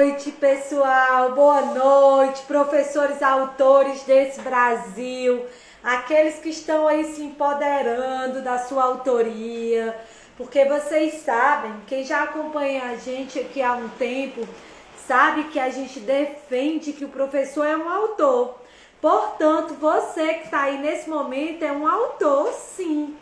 noite, pessoal. Boa noite, professores autores desse Brasil, aqueles que estão aí se empoderando da sua autoria, porque vocês sabem, quem já acompanha a gente aqui há um tempo, sabe que a gente defende que o professor é um autor. Portanto, você que está aí nesse momento é um autor, sim.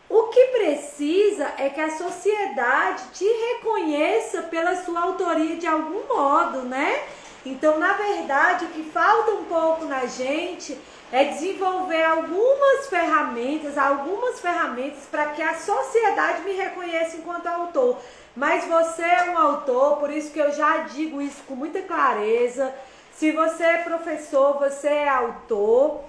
O que precisa é que a sociedade te reconheça pela sua autoria de algum modo, né? Então, na verdade, o que falta um pouco na gente é desenvolver algumas ferramentas para que a sociedade me reconheça enquanto autor. Mas você é um autor, por isso que eu já digo isso com muita clareza. Se você é professor, você é autor.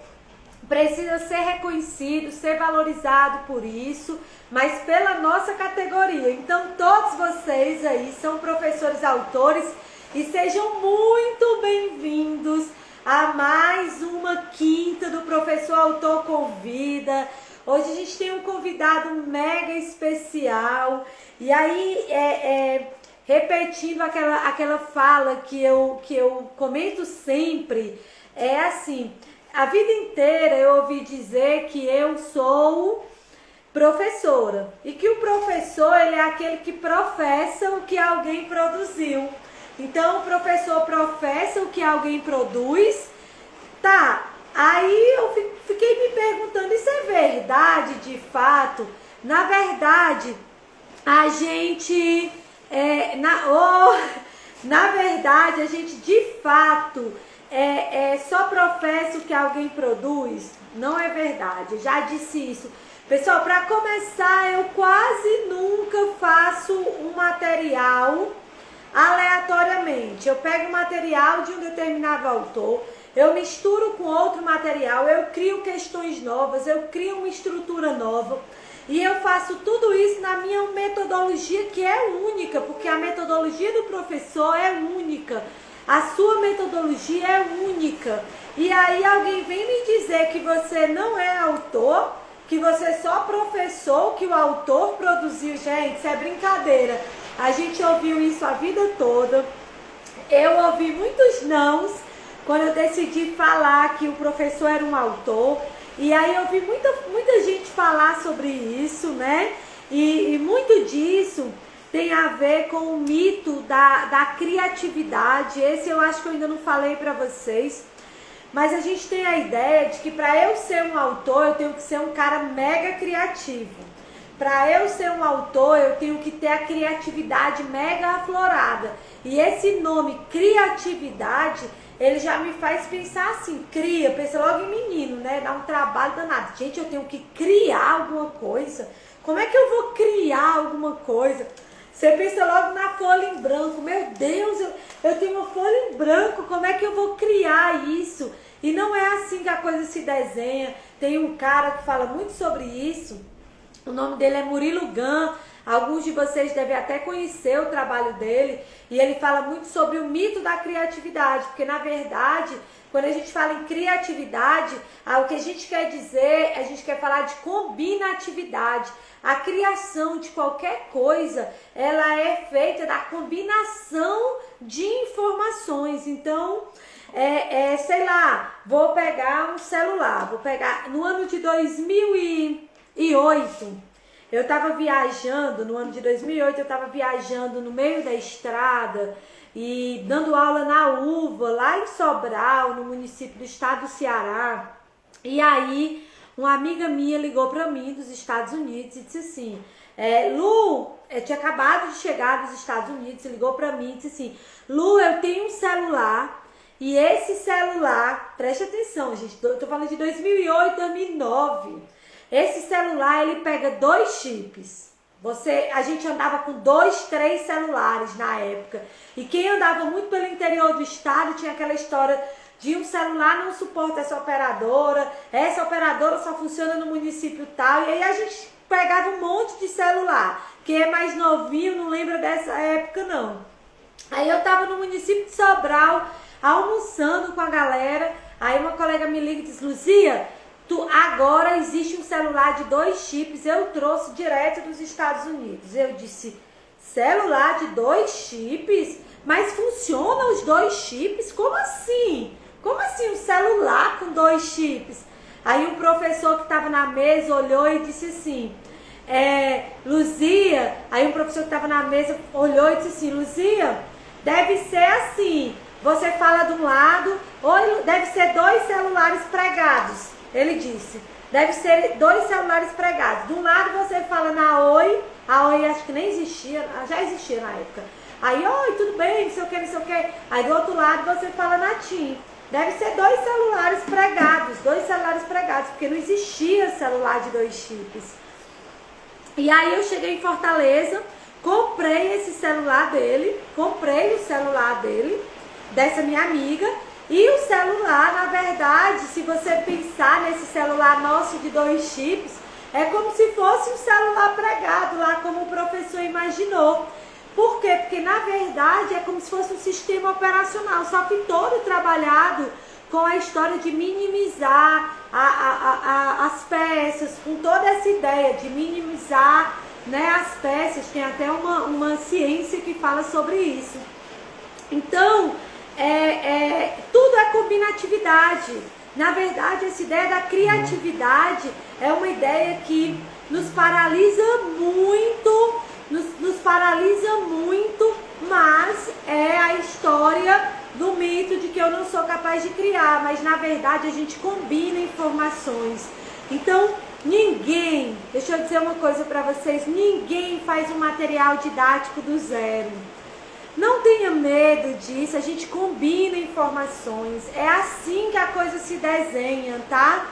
Precisa ser reconhecido, ser valorizado por isso, mas pela nossa categoria. Então, todos vocês aí são professores autores e sejam muito bem-vindos a mais uma quinta do Professor Autor Convida. Hoje a gente tem um convidado mega especial. E aí, repetindo aquela fala que eu comento sempre, é assim: a vida inteira eu ouvi dizer que eu sou professora e que o professor, ele é aquele que professa o que alguém produziu. Então o professor professa o que alguém produz. Tá, aí eu fiquei me perguntando, isso é verdade de fato? Na verdade, a gente na verdade, a gente de fato só professa o que alguém produz? Não é verdade, eu já disse isso. Pessoal, para começar, eu quase nunca faço um material aleatoriamente. Eu pego o material de um determinado autor, eu misturo com outro material, eu crio questões novas, eu crio uma estrutura nova. E eu faço tudo isso na minha metodologia, que é única, porque a metodologia do professor é única. A sua metodologia é única. E aí alguém vem me dizer que você não é autor, que você só professou, que o autor produziu. Gente, isso é brincadeira. A gente ouviu isso a vida toda. Eu ouvi muitos nãos quando eu decidi falar que o professor era um autor. E aí eu ouvi muita gente falar sobre isso, né? E muito disso tem a ver com o mito da criatividade. Esse eu acho que eu ainda não falei para vocês. Mas a gente tem a ideia de que para eu ser um autor, eu tenho que ser um cara mega criativo. Para eu ser um autor, eu tenho que ter a criatividade mega aflorada. E esse nome, criatividade, ele já me faz pensar assim, pensa logo em menino, né? Dá um trabalho danado. Gente, eu tenho que criar alguma coisa. Como é que eu vou criar alguma coisa? Você pensa logo na folha em branco. Meu Deus, eu tenho uma folha em branco, como é que eu vou criar isso? E não é assim que a coisa se desenha. Tem um cara que fala muito sobre isso. O nome dele é Murilo Gun. Alguns de vocês devem até conhecer o trabalho dele. E ele fala muito sobre o mito da criatividade. Porque, na verdade, quando a gente fala em criatividade, o que a gente quer dizer, a gente quer falar de combinatividade. A criação de qualquer coisa, ela é feita da combinação de informações. Então, sei lá, vou pegar um celular. No ano de 2008, eu estava viajando, eu estava viajando no meio da estrada e dando aula na UVA, lá em Sobral, no município do estado do Ceará. E aí, uma amiga minha ligou para mim dos Estados Unidos e disse assim, Lu, eu tinha acabado de chegar dos Estados Unidos, ligou para mim e disse assim, Lu, eu tenho um celular e esse celular, preste atenção, gente, eu tô falando de 2008, 2009, esse celular, ele pega 2 chips. A gente andava com 2, 3 celulares na época. E quem andava muito pelo interior do estado tinha aquela história de um celular não suporta essa operadora só funciona no município tal. E aí a gente pegava um monte de celular. Quem é mais novinho não lembra dessa época, não. Aí eu tava no município de Sobral, almoçando com a galera. Aí uma colega me liga e diz, Luzia, agora existe um celular de 2 chips, eu trouxe direto dos Estados Unidos. Eu disse, celular de 2 chips? mas funcionam os 2 chips? Como assim? Como assim um celular com 2 chips? Aí um professor que estava na mesa olhou e disse assim, Luzia, aí um professor que estava na mesa olhou e disse assim, Luzia, deve ser assim, você fala de um lado, ou deve ser 2 celulares pregados, ele disse, deve ser 2 celulares pregados, de um lado você fala na Oi, a Oi acho que nem existia, já existia na época, aí, oi, tudo bem, não sei o que, não sei o que, aí do outro lado você fala na TIM. Deve ser 2 celulares pregados, porque não existia celular de 2 chips. E aí eu cheguei em Fortaleza, comprei o celular dele, dessa minha amiga, e o celular, na verdade, se você pensar nesse celular nosso de 2 chips, é como se fosse um celular pregado lá, como o professor imaginou. Por quê? Porque, na verdade, é como se fosse um sistema operacional, só que todo trabalhado com a história de minimizar as peças, com toda essa ideia de minimizar, né, as peças. Tem até uma ciência que fala sobre isso. Então, tudo é combinatividade. Na verdade, essa ideia da criatividade é uma ideia que nos paralisa muito, mas é a história do mito de que eu não sou capaz de criar, mas na verdade a gente combina informações. Então, deixa eu dizer uma coisa para vocês, ninguém faz um material didático do zero. Não tenha medo disso, a gente combina informações, é assim que a coisa se desenha, tá?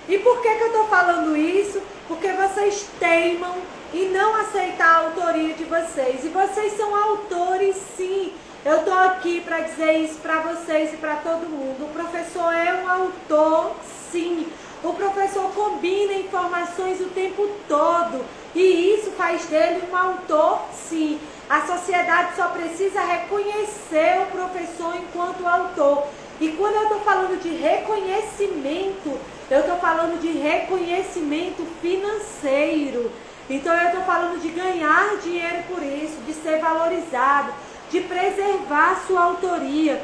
E por que eu tô falando isso? Porque vocês teimam e não aceitar a autoria de vocês. E vocês são autores, sim. Eu tô aqui para dizer isso para vocês e para todo mundo. O professor é um autor, sim. O professor combina informações o tempo todo. E isso faz dele um autor, sim. A sociedade só precisa reconhecer o professor enquanto autor. E quando eu estou falando de reconhecimento, eu estou falando de reconhecimento financeiro. Então eu estou falando de ganhar dinheiro por isso, de ser valorizado, de preservar sua autoria.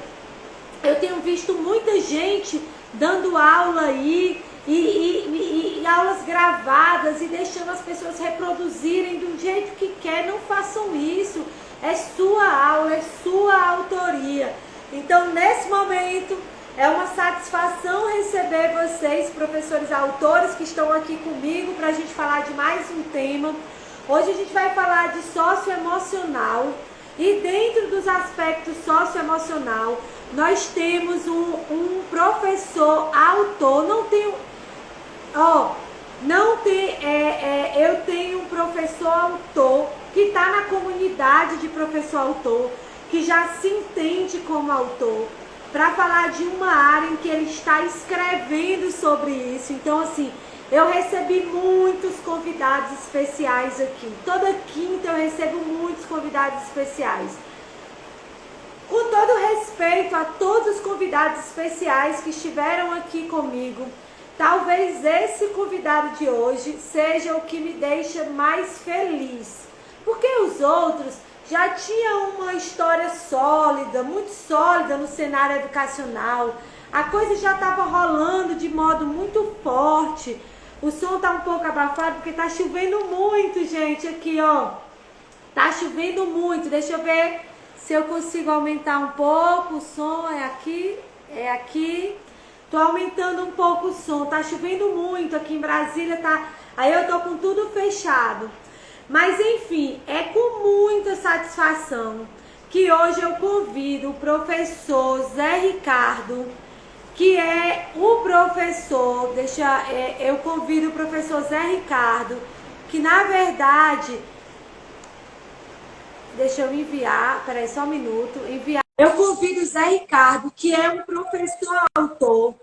Eu tenho visto muita gente dando aula aí e aulas gravadas e deixando as pessoas reproduzirem de um jeito que quer. Não façam isso. É sua aula, é sua autoria. Então, nesse momento, é uma satisfação receber vocês, professores autores, que estão aqui comigo para a gente falar de mais um tema. Hoje a gente vai falar de socioemocional. E dentro dos aspectos socioemocional, nós temos um professor autor. Eu tenho um professor autor que está na comunidade de professor autor, que já se entende como autor, para falar de uma área em que ele está escrevendo sobre isso. Então, assim, eu recebi muitos convidados especiais aqui. Toda quinta eu recebo muitos convidados especiais. Com todo respeito a todos os convidados especiais que estiveram aqui comigo, talvez esse convidado de hoje seja o que me deixa mais feliz. Porque os outros já tinham uma história sólida, muito sólida no cenário educacional. A coisa já estava rolando de modo muito forte. O som tá um pouco abafado porque tá chovendo muito, gente, aqui, ó. Tá chovendo muito. Deixa eu ver se eu consigo aumentar um pouco o som. É aqui. Tô aumentando um pouco o som. Tá chovendo muito aqui em Brasília, tá? Aí eu tô com tudo fechado. Mas enfim, é com muita satisfação que hoje eu convido o professor Zé Ricardo, que é o professor, eu convido o professor Zé Ricardo, que na verdade, deixa eu enviar, peraí só um minuto, eu convido o Zé Ricardo, que é um professor autor,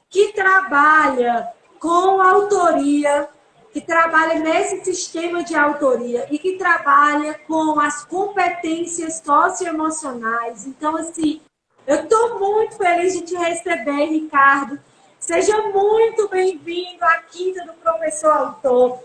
que trabalha com autoria, que trabalha nesse sistema de autoria e que trabalha com as competências socioemocionais. Então, assim, eu estou muito feliz de te receber, Ricardo. Seja muito bem-vindo à Quinta do Professor Autor.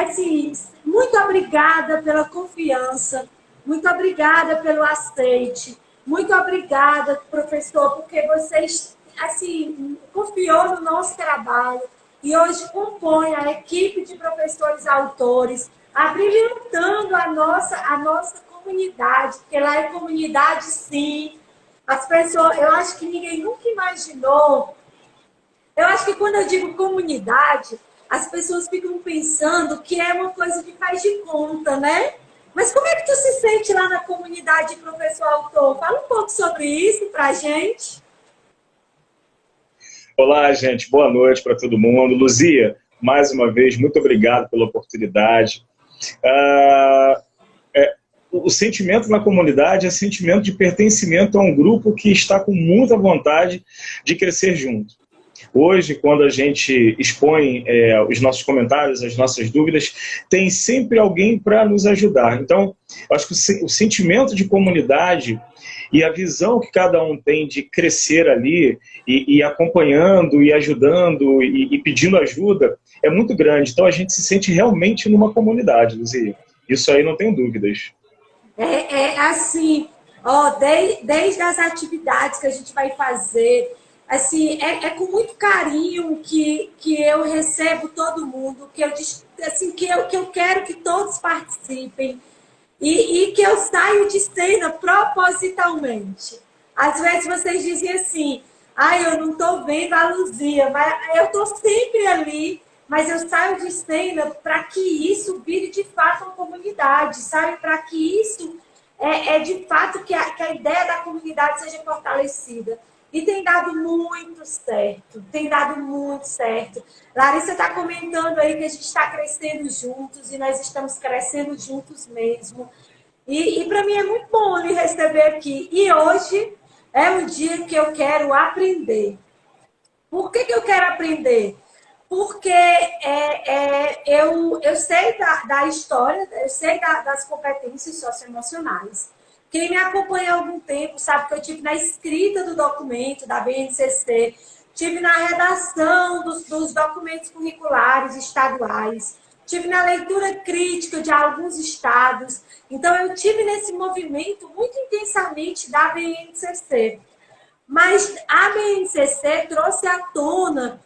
Assim, muito obrigada pela confiança. Muito obrigada pelo aceite. Muito obrigada, professor, porque vocês, assim, confiou no nosso trabalho e hoje compõe a equipe de professores autores, abrilhantando a nossa comunidade, porque lá é comunidade, sim. As pessoas, eu acho que ninguém nunca imaginou. Eu acho que quando eu digo comunidade, as pessoas ficam pensando que é uma coisa que faz de conta, né? Mas como é que tu se sente lá na comunidade, professor autor? Fala um pouco sobre isso pra gente. Olá, gente. Boa noite para todo mundo. Luzia, mais uma vez, muito obrigado pela oportunidade. Ah, o sentimento na comunidade é sentimento de pertencimento a um grupo que está com muita vontade de crescer junto. Hoje, quando a gente expõe os nossos comentários, as nossas dúvidas, tem sempre alguém para nos ajudar. Então, eu acho que o sentimento de comunidade e a visão que cada um tem de crescer ali e acompanhando e ajudando e pedindo ajuda é muito grande. Então, a gente se sente realmente numa comunidade, Luzia. Isso aí não tenho dúvidas. É assim, ó, desde as atividades que a gente vai fazer, assim, é com muito carinho que eu recebo todo mundo, que eu, assim, que eu quero que todos participem e que eu saio de cena propositalmente. Às vezes vocês dizem assim, eu não estou vendo a Luzia, mas eu estou sempre ali, mas eu saio de cena para que isso vire de fato uma comunidade, sabe? Para que isso de fato que a ideia da comunidade seja fortalecida. E tem dado muito certo, tem dado muito certo. Larissa está comentando aí que a gente está crescendo juntos e nós estamos crescendo juntos mesmo. E para mim é muito bom lhe receber aqui. E hoje é um dia que eu quero aprender. Por que eu quero aprender? Porque eu sei da história, eu sei das competências socioemocionais. Quem me acompanha há algum tempo sabe que eu tive na escrita do documento da BNCC, tive na redação dos documentos curriculares estaduais, tive na leitura crítica de alguns estados. Então, eu tive nesse movimento muito intensamente da BNCC. Mas a BNCC trouxe à tona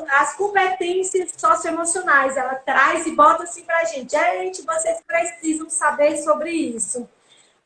as competências socioemocionais. Ela traz e bota assim para a gente, vocês precisam saber sobre isso.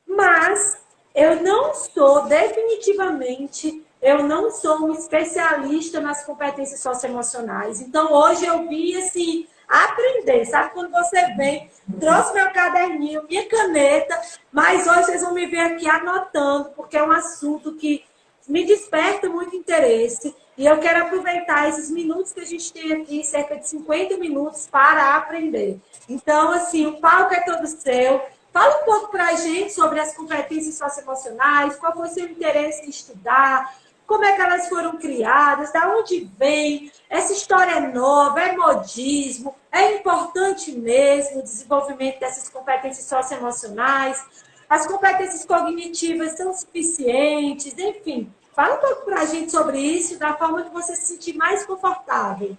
Mas eu não sou, definitivamente, eu não sou um especialista nas competências socioemocionais. Então, hoje eu vim, assim, aprender. Sabe quando você vem, trouxe meu caderninho, minha caneta, mas hoje vocês vão me ver aqui anotando, porque é um assunto que me desperta muito interesse. E eu quero aproveitar esses minutos que a gente tem aqui, cerca de 50 minutos, para aprender. Então, assim, o palco é todo seu. Fala um pouco para a gente sobre as competências socioemocionais, qual foi o seu interesse em estudar, como é que elas foram criadas, da onde vem, essa história é nova, é modismo, é importante mesmo o desenvolvimento dessas competências socioemocionais, as competências cognitivas são suficientes, enfim. Fala um pouco para a gente sobre isso, da forma que você se sentir mais confortável.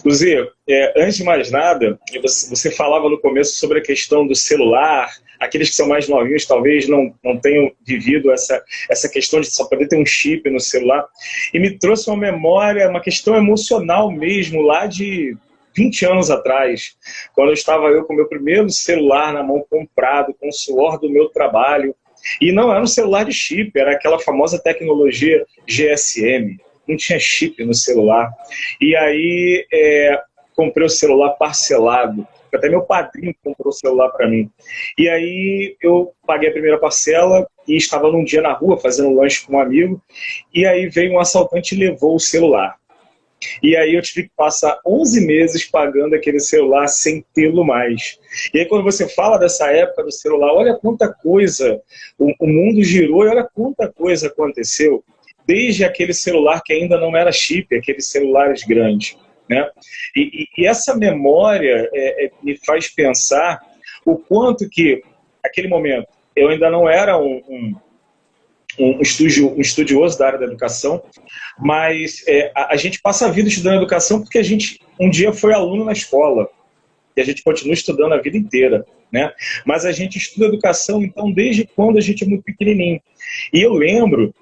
Luzia, antes de mais nada, você falava no começo sobre a questão do celular. Aqueles que são mais novinhos talvez não tenham vivido essa questão de só poder ter um chip no celular. E me trouxe uma memória, uma questão emocional mesmo, lá de 20 anos atrás, quando eu estava com o meu primeiro celular na mão, comprado, com o suor do meu trabalho. E não era um celular de chip, era aquela famosa tecnologia GSM. Não tinha chip no celular. E aí comprei o celular parcelado. Até meu padrinho comprou o celular para mim. E aí eu paguei a primeira parcela e estava num dia na rua fazendo lanche com um amigo. E aí veio um assaltante e levou o celular. E aí eu tive que passar 11 meses pagando aquele celular sem tê-lo mais. E aí quando você fala dessa época do celular, olha quanta coisa o mundo girou e olha quanta coisa aconteceu. Desde aquele celular que ainda não era chip, aqueles celulares grandes. Né? E essa memória me faz pensar o quanto que, naquele momento, eu ainda não era um estudioso da área da educação, mas a gente passa a vida estudando educação porque a gente um dia foi aluno na escola. e a gente continua estudando a vida inteira, né? Mas a gente estuda educação, então, desde quando a gente é muito pequenininho. E eu lembro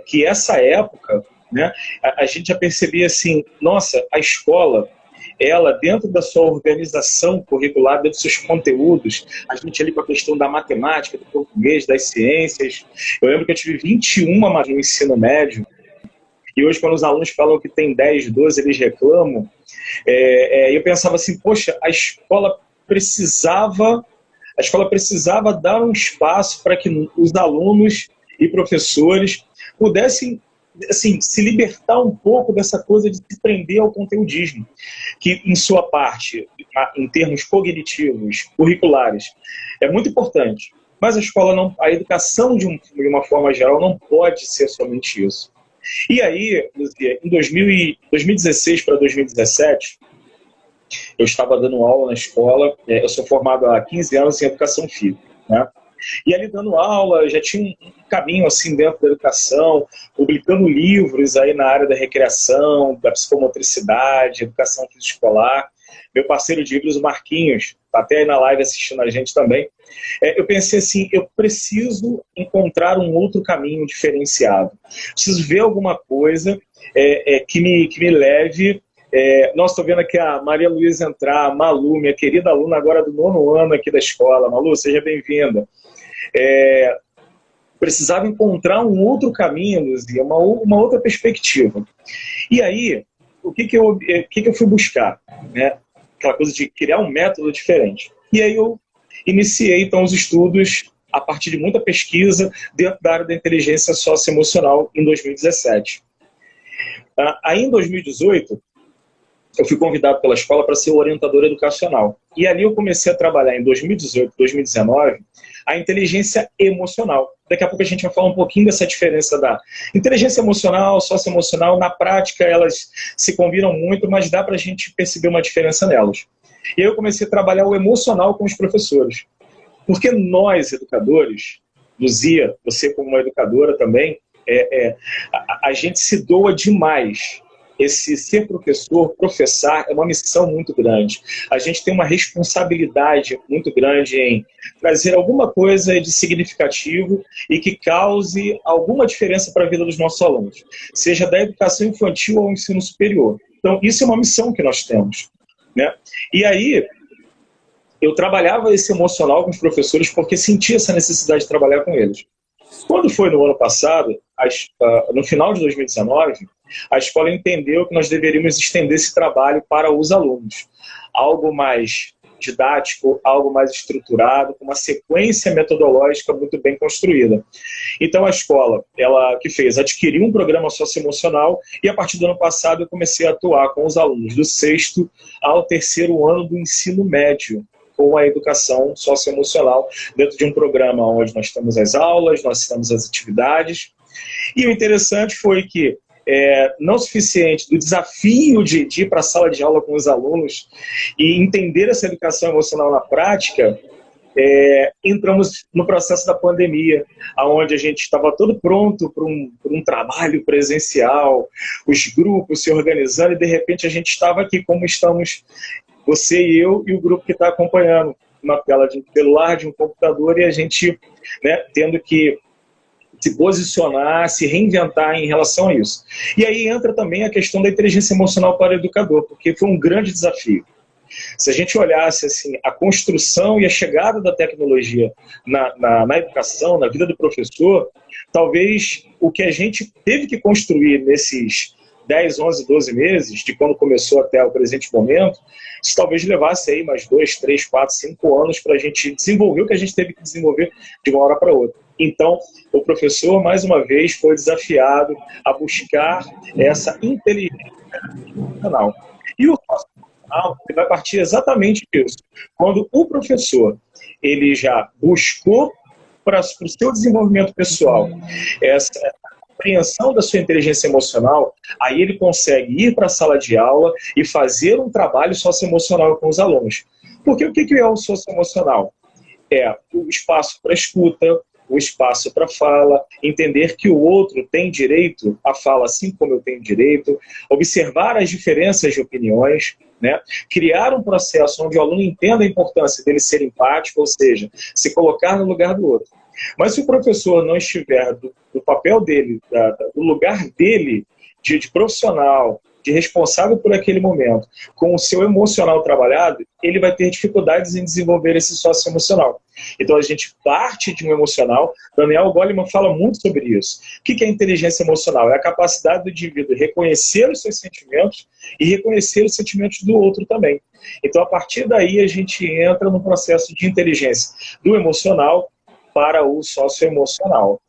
que essa época, né, a gente já percebia assim, nossa, a escola, ela, dentro da sua organização curricular, dentro dos seus conteúdos, a gente ali com a questão da matemática, do português, das ciências. Eu lembro que eu tive 21 no ensino médio, e hoje quando os alunos falam que tem 10, 12, eles reclamam. Eu pensava assim, poxa, a escola precisava dar um espaço para que os alunos e professores pudessem assim, se libertar um pouco dessa coisa de se prender ao conteudismo, que em sua parte, em termos cognitivos, curriculares, é muito importante. Mas a escola não, a educação de uma forma geral não pode ser somente isso. E aí, Luzia, em 2016 para 2017, eu estava dando aula na escola, eu sou formado há 15 anos em educação física, né? E ali dando aula, eu já tinha um caminho assim dentro da educação, publicando livros aí na área da recreação, da psicomotricidade, educação física escolar. Meu parceiro de livros, o Marquinhos, está até aí na live assistindo a gente também. Eu pensei assim, eu preciso encontrar um outro caminho diferenciado. Preciso ver alguma coisa que me leve... Nossa, estou vendo aqui a Maria Luísa entrar, a Malu, minha querida aluna agora do 9º ano aqui da escola. Malu, seja bem-vinda. Precisava encontrar um outro caminho, Luzia, uma outra perspectiva. E aí, o que eu fui buscar? Né? Aquela coisa de criar um método diferente. E aí eu iniciei, então, os estudos a partir de muita pesquisa dentro da área da inteligência socioemocional em 2017. Aí, em 2018, eu fui convidado pela escola para ser orientador educacional. E ali eu comecei a trabalhar em 2018, 2019, a inteligência emocional. Daqui a pouco a gente vai falar um pouquinho dessa diferença da inteligência emocional, socioemocional. Na prática, elas se combinam muito, mas dá para a gente perceber uma diferença nelas. E aí eu comecei a trabalhar o emocional com os professores. Porque nós, educadores, Luzia, você como uma educadora também, a gente se doa demais. Esse ser professor, professar, é uma missão muito grande. A gente tem uma responsabilidade muito grande em trazer alguma coisa de significativo e que cause alguma diferença para a vida dos nossos alunos, seja da educação infantil ao ensino superior. Então, isso é uma missão que nós temos, né? E aí, eu trabalhava esse emocional com os professores porque sentia essa necessidade de trabalhar com eles. Quando foi no ano passado, no final de 2019, a escola entendeu que nós deveríamos estender esse trabalho para os alunos. Algo mais didático, algo mais estruturado, com uma sequência metodológica muito bem construída. Então a escola, ela que fez, adquiriu um programa socioemocional e a partir do ano passado eu comecei a atuar com os alunos do 6º ao 3º ano do ensino médio, com a educação socioemocional, dentro de um programa onde nós temos as aulas, nós temos as atividades. E o interessante foi que, não suficiente do desafio de ir para a sala de aula com os alunos e entender essa educação emocional na prática, entramos no processo da pandemia, onde a gente estava todo pronto para um trabalho presencial, os grupos se organizando, e de repente a gente estava aqui como estamos, você e eu e o grupo que está acompanhando, uma tela de um celular, de um computador, e a gente, né, tendo que se posicionar, se reinventar em relação a isso. E aí entra também a questão da inteligência emocional para o educador, porque foi um grande desafio. Se a gente olhasse assim, a construção e a chegada da tecnologia na educação, na vida do professor, talvez o que a gente teve que construir nesses 10, 11, 12 meses, de quando começou até o presente momento, isso talvez levasse aí mais 2, 3, 4, 5 anos para a gente desenvolver o que a gente teve que desenvolver de uma hora para outra. Então, o professor, mais uma vez, foi desafiado a buscar essa inteligência emocional. E o nosso profissional vai partir exatamente disso. Quando o professor ele já buscou para o seu desenvolvimento pessoal essa compreensão da sua inteligência emocional, aí ele consegue ir para a sala de aula e fazer um trabalho socioemocional com os alunos. Porque o que é o socioemocional? É o espaço para escuta, o espaço para fala, entender que o outro tem direito à fala assim como eu tenho direito, observar as diferenças de opiniões, né? Criar um processo onde o aluno entenda a importância dele ser empático, ou seja, se colocar no lugar do outro. Mas se o professor não estiver do papel dele, do lugar dele, de profissional, de responsável por aquele momento, com o seu emocional trabalhado, ele vai ter dificuldades em desenvolver esse socioemocional. Então a gente parte de um emocional. Daniel Goleman fala muito sobre isso. O que é inteligência emocional? É a capacidade do indivíduo reconhecer os seus sentimentos e reconhecer os sentimentos do outro também. Então a partir daí a gente entra no processo de inteligência do emocional para o socioemocional.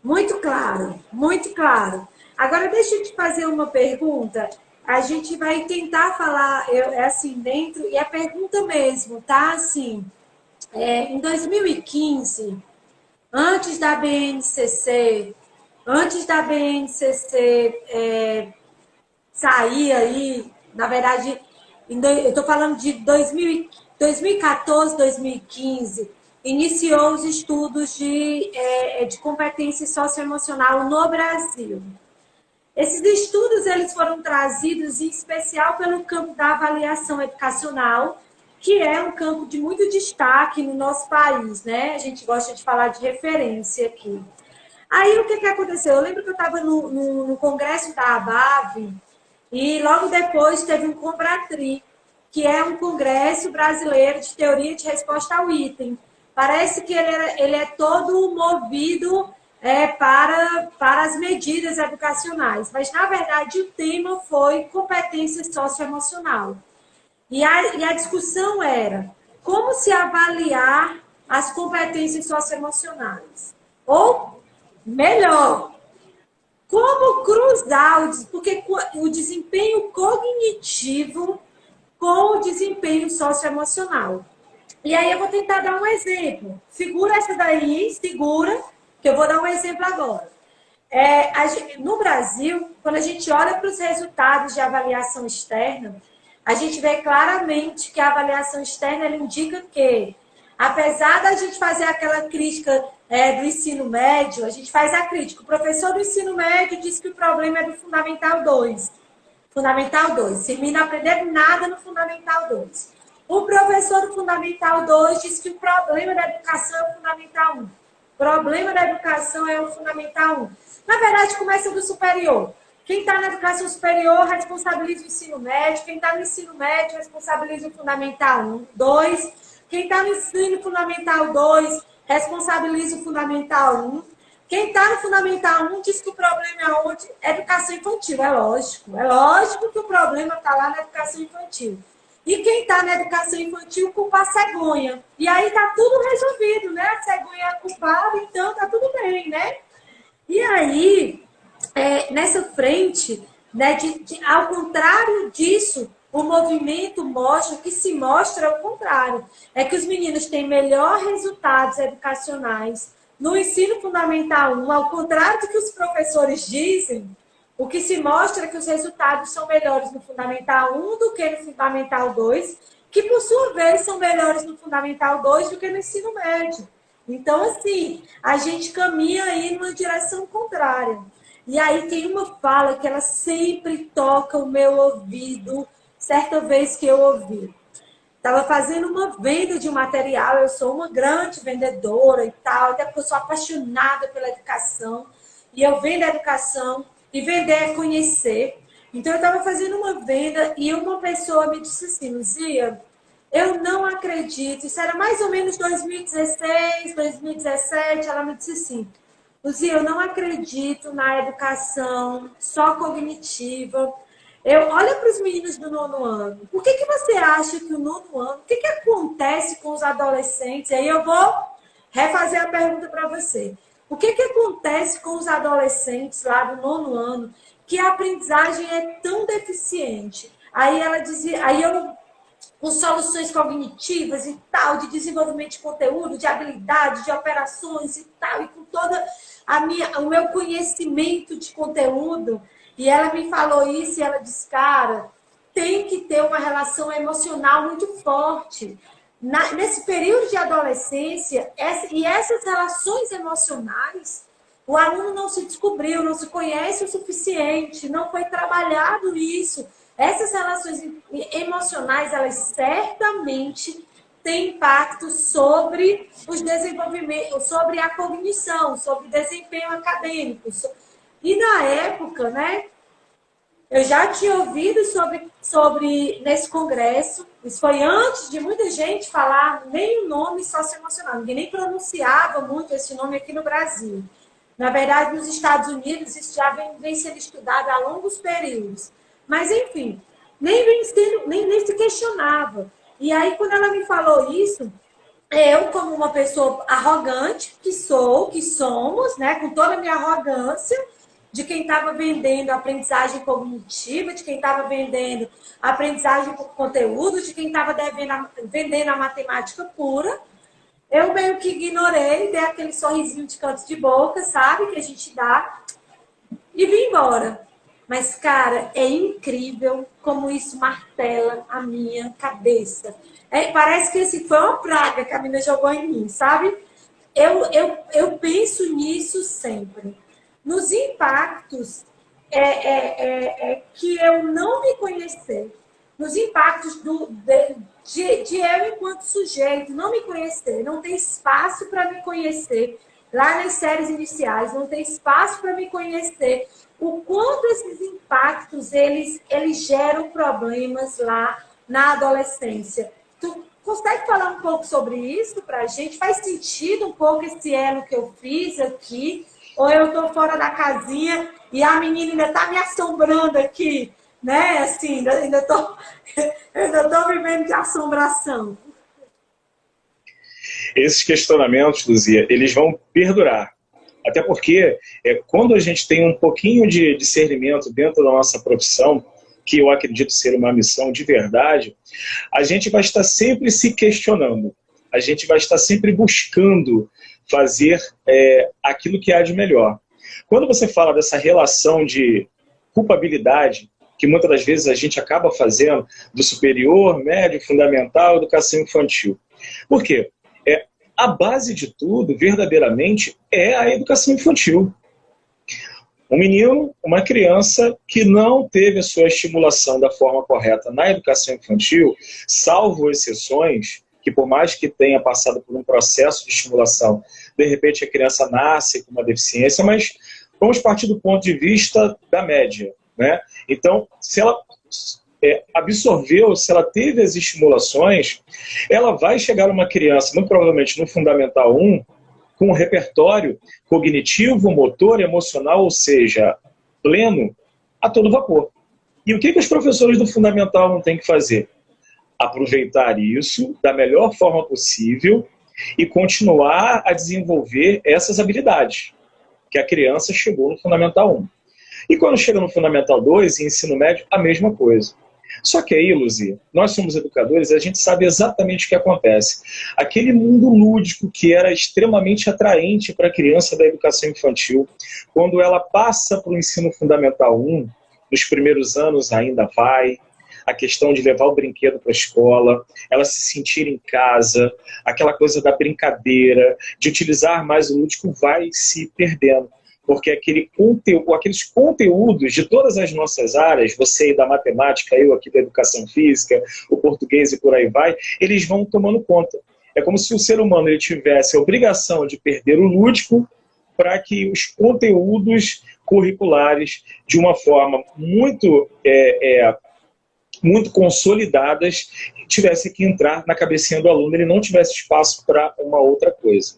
Muito claro, muito claro. Agora, deixa eu te fazer uma pergunta. A gente vai tentar falar, assim, dentro, e é pergunta mesmo, tá? Assim, em 2015, antes da BNCC, sair aí, na verdade, eu estou falando de 2014, 2015, iniciou os estudos de competência socioemocional no Brasil. Esses estudos eles foram trazidos em especial pelo campo da avaliação educacional, que é um campo de muito destaque no nosso país, né? A gente gosta de falar de referência aqui. Aí, o que aconteceu? Eu lembro que eu estava no congresso da ABAV e logo depois teve um Combratri, que é um congresso brasileiro de teoria de resposta ao item. Parece que ele é todo movido para as medidas educacionais, mas, na verdade, o tema foi competência socioemocional. E a discussão era como se avaliar as competências socioemocionais. Ou, melhor, como cruzar, porque o desempenho cognitivo com o desempenho socioemocional. E aí eu vou tentar dar um exemplo. Segura essa daí, segura, que eu vou dar um exemplo agora. No Brasil, quando a gente olha para os resultados de avaliação externa, a gente vê claramente que a avaliação externa ela indica que, apesar da gente fazer aquela crítica do ensino médio, a gente faz a crítica. O professor do ensino médio diz que o problema é do Fundamental 2. Fundamental 2. Termina a aprender nada no Fundamental 2. O professor do Fundamental 2 diz que o problema da educação é o Fundamental 1. O problema da educação é o Fundamental 1. Na verdade, começa do superior. Quem está na educação superior responsabiliza o ensino médio. Quem está no ensino médio responsabiliza o Fundamental 1, 2. Quem está no ensino Fundamental 2 responsabiliza o Fundamental 1. Quem está no Fundamental 1 diz que o problema é onde? Educação infantil. É lógico que o problema está lá na educação infantil. E quem está na educação infantil culpa a cegonha. E aí está tudo resolvido, né? A cegonha é a culpada, então está tudo bem, né? E aí, nessa frente, né, ao contrário disso, o movimento mostra que se mostra o contrário. É que os meninos têm melhores resultados educacionais no ensino fundamental 1, ao contrário do que os professores dizem. O que se mostra é que os resultados são melhores no Fundamental 1 do que no Fundamental 2, que, por sua vez, são melhores no Fundamental 2 do que no ensino médio. Então, assim, a gente caminha aí numa direção contrária. E aí tem uma fala que ela sempre toca o meu ouvido, certa vez que eu ouvi. Estava fazendo uma venda de um material, eu sou uma grande vendedora e tal, até porque eu sou apaixonada pela educação, e eu vendo a educação, e vender é conhecer. Então, eu estava fazendo uma venda e uma pessoa me disse assim, Luzia, eu não acredito. Isso era mais ou menos 2016, 2017. Ela me disse assim, Luzia, eu não acredito na educação só cognitiva. Olha para os meninos do 9º ano. Por que você acha que o 9º ano... O que acontece com os adolescentes? Aí eu vou refazer a pergunta para você. O que acontece com os adolescentes lá do 9º ano que a aprendizagem é tão deficiente? Aí ela dizia, com soluções cognitivas e tal, de desenvolvimento de conteúdo, de habilidade, de operações e tal, e com toda o meu conhecimento de conteúdo. E ela me falou isso e ela disse, cara, tem que ter uma relação emocional muito forte. Nesse período de adolescência, e essas relações emocionais O aluno não se descobriu, não se conhece o suficiente, não foi trabalhado isso. Essas relações emocionais, elas certamente têm impacto sobre os desenvolvimentos, sobre a cognição, sobre o desempenho acadêmico. E na época, né, eu já tinha ouvido sobre nesse congresso, isso foi antes de muita gente falar nem o nome socioemocional, ninguém nem pronunciava muito esse nome aqui no Brasil. Na verdade, nos Estados Unidos, isso já vem sendo estudado há longos períodos. Mas, enfim, nem se questionava. E aí, quando ela me falou isso, eu, como uma pessoa arrogante, que somos, né, com toda a minha arrogância, de quem estava vendendo aprendizagem cognitiva, de quem estava vendendo aprendizagem por conteúdo, de quem estava vendendo a matemática pura, eu meio que ignorei, dei aquele sorrisinho de canto de boca, sabe, que a gente dá, e vim embora. Mas, cara, é incrível como isso martela a minha cabeça. Parece que assim, foi uma praga que a menina jogou em mim, sabe? Eu penso nisso sempre. Nos impactos que eu não me conhecer, nos impactos de eu enquanto sujeito não me conhecer, não ter espaço para me conhecer, lá nas séries iniciais, não ter espaço para me conhecer, o quanto esses impactos eles geram problemas lá na adolescência. Tu consegue falar um pouco sobre isso para a gente? Faz sentido um pouco esse elo que eu fiz aqui? Ou eu estou fora da casinha e a menina ainda está me assombrando aqui, né? Assim, ainda estou vivendo de assombração. Esses questionamentos, Luzia, eles vão perdurar. Até porque, quando a gente tem um pouquinho de discernimento dentro da nossa profissão, que eu acredito ser uma missão de verdade, a gente vai estar sempre se questionando. A gente vai estar sempre buscando fazer aquilo que há de melhor. Quando você fala dessa relação de culpabilidade, que muitas das vezes a gente acaba fazendo do superior, médio, fundamental, educação infantil. Por quê? A base de tudo, verdadeiramente, é a educação infantil. Um menino, uma criança que não teve a sua estimulação da forma correta na educação infantil, salvo exceções, que por mais que tenha passado por um processo de estimulação, de repente a criança nasce com uma deficiência, mas vamos partir do ponto de vista da média, né? Então, se ela absorveu, se ela teve as estimulações, ela vai chegar uma criança, muito provavelmente no Fundamental 1, com um repertório cognitivo, motor, emocional, ou seja, pleno, a todo vapor. E o que os professores do Fundamental 1 têm que fazer? Aproveitar isso da melhor forma possível e continuar a desenvolver essas habilidades que a criança chegou no Fundamental 1. E quando chega no Fundamental 2 e ensino médio, a mesma coisa. Só que aí, Luzia, nós somos educadores e a gente sabe exatamente o que acontece. Aquele mundo lúdico que era extremamente atraente para a criança da educação infantil, quando ela passa para o ensino fundamental 1, nos primeiros anos ainda vai, a questão de levar o brinquedo para a escola, ela se sentir em casa, aquela coisa da brincadeira, de utilizar mais o lúdico, vai se perdendo. Porque aqueles conteúdos de todas as nossas áreas, você aí da matemática, eu aqui da educação física, o português e por aí vai, eles vão tomando conta. É como se o ser humano ele tivesse a obrigação de perder o lúdico para que os conteúdos curriculares, de uma forma muito consolidadas, tivesse que entrar na cabecinha do aluno, ele não tivesse espaço para uma outra coisa.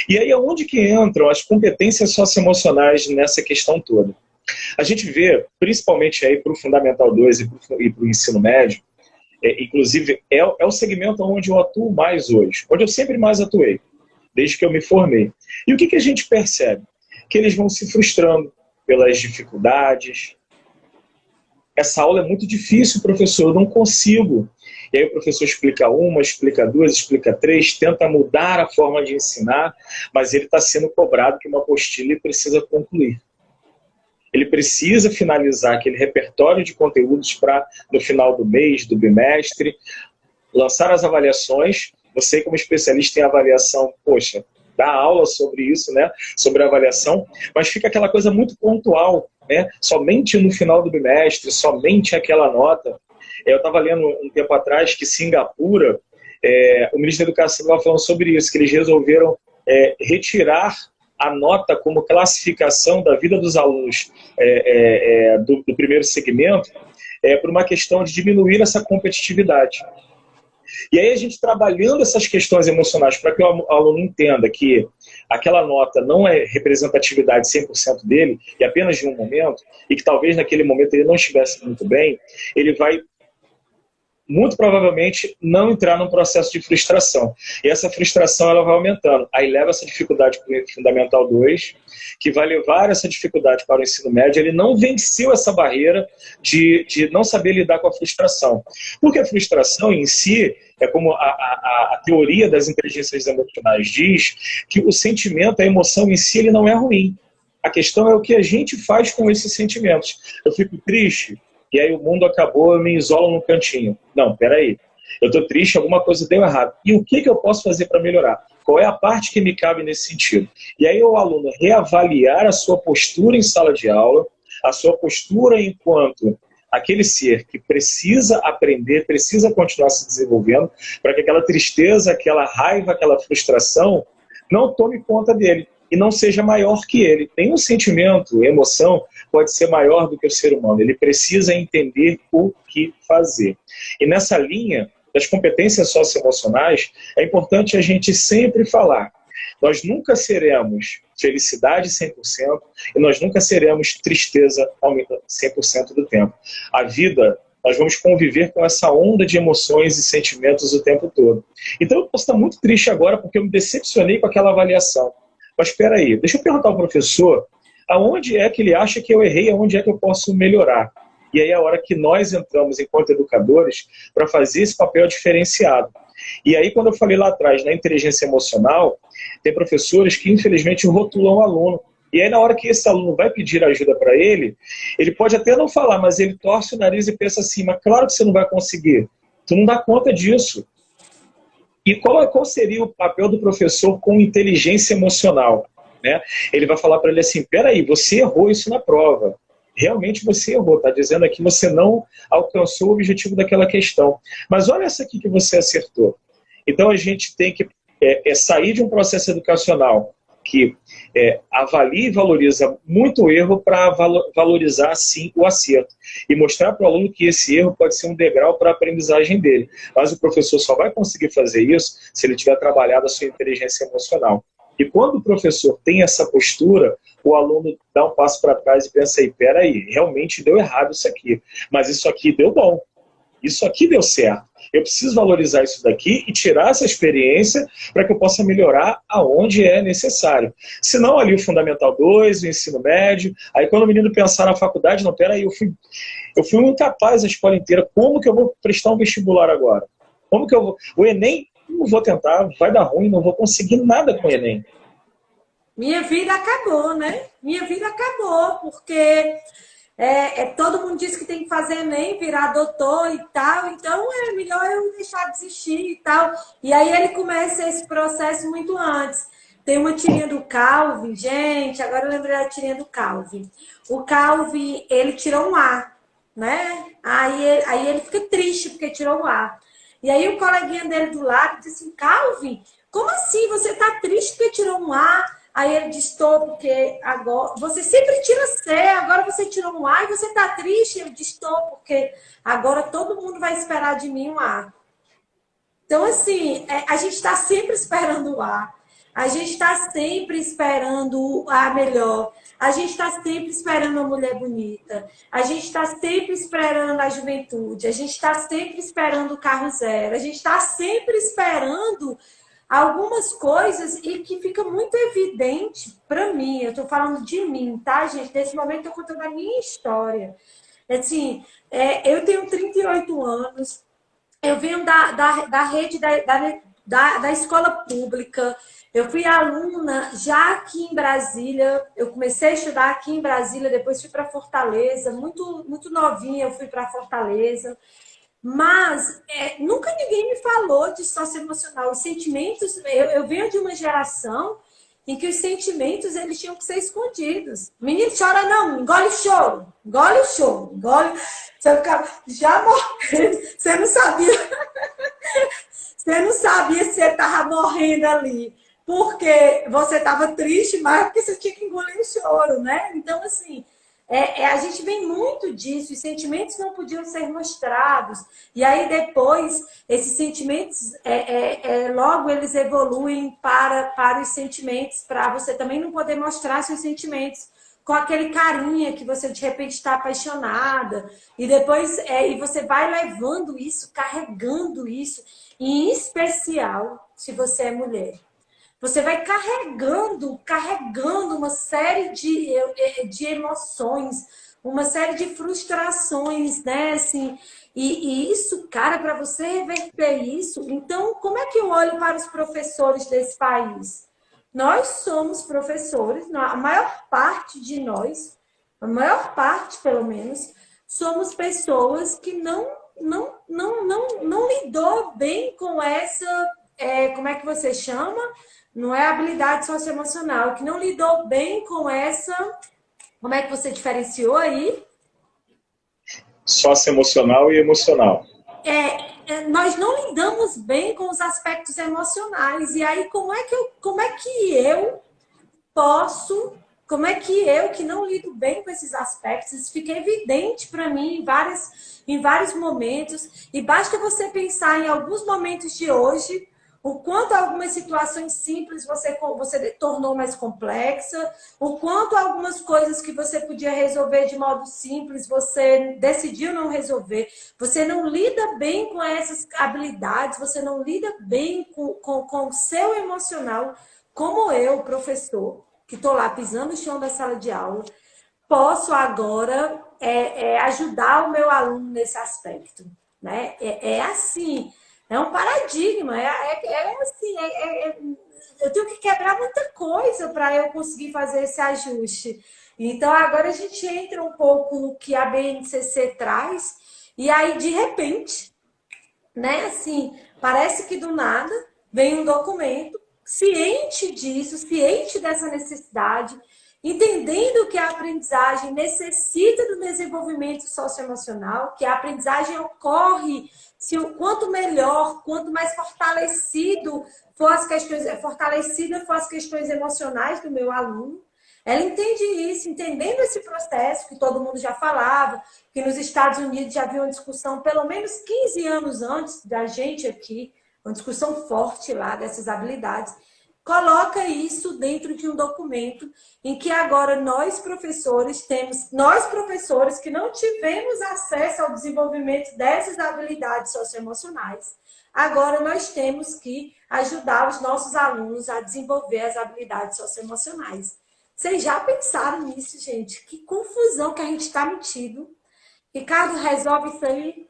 E aí, aonde que entram as competências socioemocionais nessa questão toda? A gente vê, principalmente aí para o Fundamental 2 e para o ensino médio, inclusive é o segmento onde eu atuo mais hoje, onde eu sempre mais atuei, desde que eu me formei. E o que a gente percebe? Que eles vão se frustrando pelas dificuldades. Essa aula é muito difícil, professor, eu não consigo. E aí o professor explica uma, explica duas, explica três, tenta mudar a forma de ensinar, mas ele está sendo cobrado que uma apostila ele precisa concluir. Ele precisa finalizar aquele repertório de conteúdos para, no final do mês, do bimestre, lançar as avaliações. Você, como especialista em avaliação, poxa, dar aula sobre isso, né? Sobre a avaliação, mas fica aquela coisa muito pontual, né? Somente no final do bimestre, somente aquela nota. Eu estava lendo um tempo atrás que Singapura, o ministro da Educação estava falando sobre isso, que eles resolveram retirar a nota como classificação da vida dos alunos do primeiro segmento, por uma questão de diminuir essa competitividade. E aí a gente trabalhando essas questões emocionais para que o aluno entenda que aquela nota não é representatividade 100% dele, e apenas de um momento, e que talvez naquele momento ele não estivesse muito bem, ele vai muito provavelmente não entrar num processo de frustração. E essa frustração ela vai aumentando. Aí leva essa dificuldade para o Fundamental 2, que vai levar essa dificuldade para o ensino médio. Ele não venceu essa barreira de não saber lidar com a frustração. Porque a frustração em si, é como a teoria das inteligências emocionais diz, que o sentimento, a emoção em si, ele não é ruim. A questão é o que a gente faz com esses sentimentos. Eu fico triste, e aí o mundo acabou, eu me isolo num cantinho. Não, peraí. Eu estou triste, alguma coisa deu errado. E o que eu posso fazer para melhorar? Qual é a parte que me cabe nesse sentido? E aí o aluno reavaliar a sua postura em sala de aula, a sua postura enquanto aquele ser que precisa aprender, precisa continuar se desenvolvendo, para que aquela tristeza, aquela raiva, aquela frustração não tome conta dele e não seja maior que ele. Nenhum sentimento, emoção, pode ser maior do que o ser humano. Ele precisa entender o que fazer. E nessa linha das competências socioemocionais, é importante a gente sempre falar: nós nunca seremos felicidade 100% e nós nunca seremos tristeza 100% do tempo. A vida, nós vamos conviver com essa onda de emoções e sentimentos o tempo todo. Então eu posso estar muito triste agora porque eu me decepcionei com aquela avaliação. Mas espera aí, deixa eu perguntar ao professor aonde é que ele acha que eu errei, aonde é que eu posso melhorar. E aí é a hora que nós entramos enquanto educadores para fazer esse papel diferenciado. E aí quando eu falei lá atrás na inteligência emocional, tem professores que infelizmente rotulam o aluno. E aí na hora que esse aluno vai pedir ajuda para ele pode até não falar, mas ele torce o nariz e pensa assim: mas claro que você não vai conseguir, tu não dá conta disso. E qual seria o papel do professor com inteligência emocional? Né? Ele vai falar para ele assim: peraí, você errou isso na prova. Realmente você errou, está dizendo aqui que você não alcançou o objetivo daquela questão. Mas olha essa aqui que você acertou. Então a gente tem que sair de um processo educacional que avalia e valoriza muito o erro para valorizar, sim, o acerto. E mostrar para o aluno que esse erro pode ser um degrau para a aprendizagem dele. Mas o professor só vai conseguir fazer isso se ele tiver trabalhado a sua inteligência emocional. E quando o professor tem essa postura, o aluno dá um passo para trás e pensa aí: peraí, realmente deu errado isso aqui, mas isso aqui deu bom. Isso aqui deu certo. Eu preciso valorizar isso daqui e tirar essa experiência para que eu possa melhorar aonde é necessário. Senão ali o Fundamental 2, o ensino médio, aí quando o menino pensar na faculdade, não, peraí, eu fui um incapaz a escola inteira, como que eu vou prestar um vestibular agora? Como que eu vou? O Enem, não vou tentar, vai dar ruim, não vou conseguir nada com o Enem. Minha vida acabou, né? Minha vida acabou, porque todo mundo diz que tem que fazer Enem, virar doutor e tal, então é melhor eu deixar de desistir e tal. E aí ele começa esse processo muito antes. Tem uma tirinha do Calvin, gente, agora eu lembrei da tirinha do Calvin. O Calvin, ele tirou um A, né? Aí ele fica triste porque tirou um A. E aí o coleguinha dele do lado disse assim: Calvin, como assim? Você tá triste porque tirou um A? Aí ele disse: tô, porque agora você sempre tira C, agora você tirou um A e você tá triste? Ele disse: tô, porque agora todo mundo vai esperar de mim um A. Então, assim, a gente está sempre esperando o A. A gente está sempre esperando a melhor. A gente está sempre esperando uma mulher bonita. A gente está sempre esperando a juventude. A gente está sempre esperando o carro zero. A gente está sempre esperando algumas coisas e que fica muito evidente para mim. Eu estou falando de mim, tá, gente? Nesse momento eu estou contando a minha história. Assim, eu tenho 38 anos. Eu venho da rede da escola pública. Eu fui aluna já aqui em Brasília. Eu comecei a estudar aqui em Brasília, depois fui para Fortaleza. Muito, muito novinha eu fui para Fortaleza. Mas nunca ninguém me falou de socioemocional. Os sentimentos... Eu venho de uma geração em que os sentimentos eles tinham que ser escondidos. Menino, chora não, engole o choro, engole o choro, engole. Você ficava já morrendo, você não sabia. Você não sabia se você estava morrendo ali, porque você estava triste, mas porque você tinha que engolir o choro, né? Então, assim, a gente vem muito disso, os sentimentos não podiam ser mostrados. E aí depois, esses sentimentos, logo eles evoluem para os sentimentos, para você também não poder mostrar seus sentimentos com aquele carinha que você de repente está apaixonada. E depois e você vai levando isso, carregando isso, em especial se você é mulher. Você vai carregando uma série de emoções, uma série de frustrações, né? Assim, e isso, cara, para você reverter isso, então, como é que eu olho para os professores desse país? Nós somos professores, a maior parte de nós, a maior parte, pelo menos, somos pessoas que não lidou bem com essa, como é que você chama? Não é habilidade socioemocional, que não lidou bem com essa, como é que você diferenciou aí? Socioemocional e emocional. Nós não lidamos bem com os aspectos emocionais. E aí, como é que eu posso, como é que eu, que não lido bem com esses aspectos, isso fica evidente para mim em vários momentos, e basta você pensar em alguns momentos de hoje, o quanto algumas situações simples você tornou mais complexa, o quanto algumas coisas que você podia resolver de modo simples, você decidiu não resolver. Você não lida bem com essas habilidades, você não lida bem com o seu emocional, como eu, professor, que estou lá pisando no chão da sala de aula, posso agora ajudar o meu aluno nesse aspecto, né? Assim... É um paradigma, assim, eu tenho que quebrar muita coisa para eu conseguir fazer esse ajuste. Então, agora a gente entra um pouco no que a BNCC traz, e aí, de repente, né, assim, parece que do nada vem um documento ciente disso, ciente dessa necessidade, entendendo que a aprendizagem necessita do desenvolvimento socioemocional, que a aprendizagem ocorre se o quanto melhor, quanto mais fortalecida for as questões emocionais do meu aluno. Ela entende isso, entendendo esse processo que todo mundo já falava, que nos Estados Unidos já havia uma discussão pelo menos 15 anos antes da gente aqui, uma discussão forte lá dessas habilidades. Coloca isso dentro de um documento em que agora nós professores que não tivemos acesso ao desenvolvimento dessas habilidades socioemocionais, agora nós temos que ajudar os nossos alunos a desenvolver as habilidades socioemocionais. Vocês já pensaram nisso, gente? Que confusão que a gente está metido. Ricardo, resolve isso aí?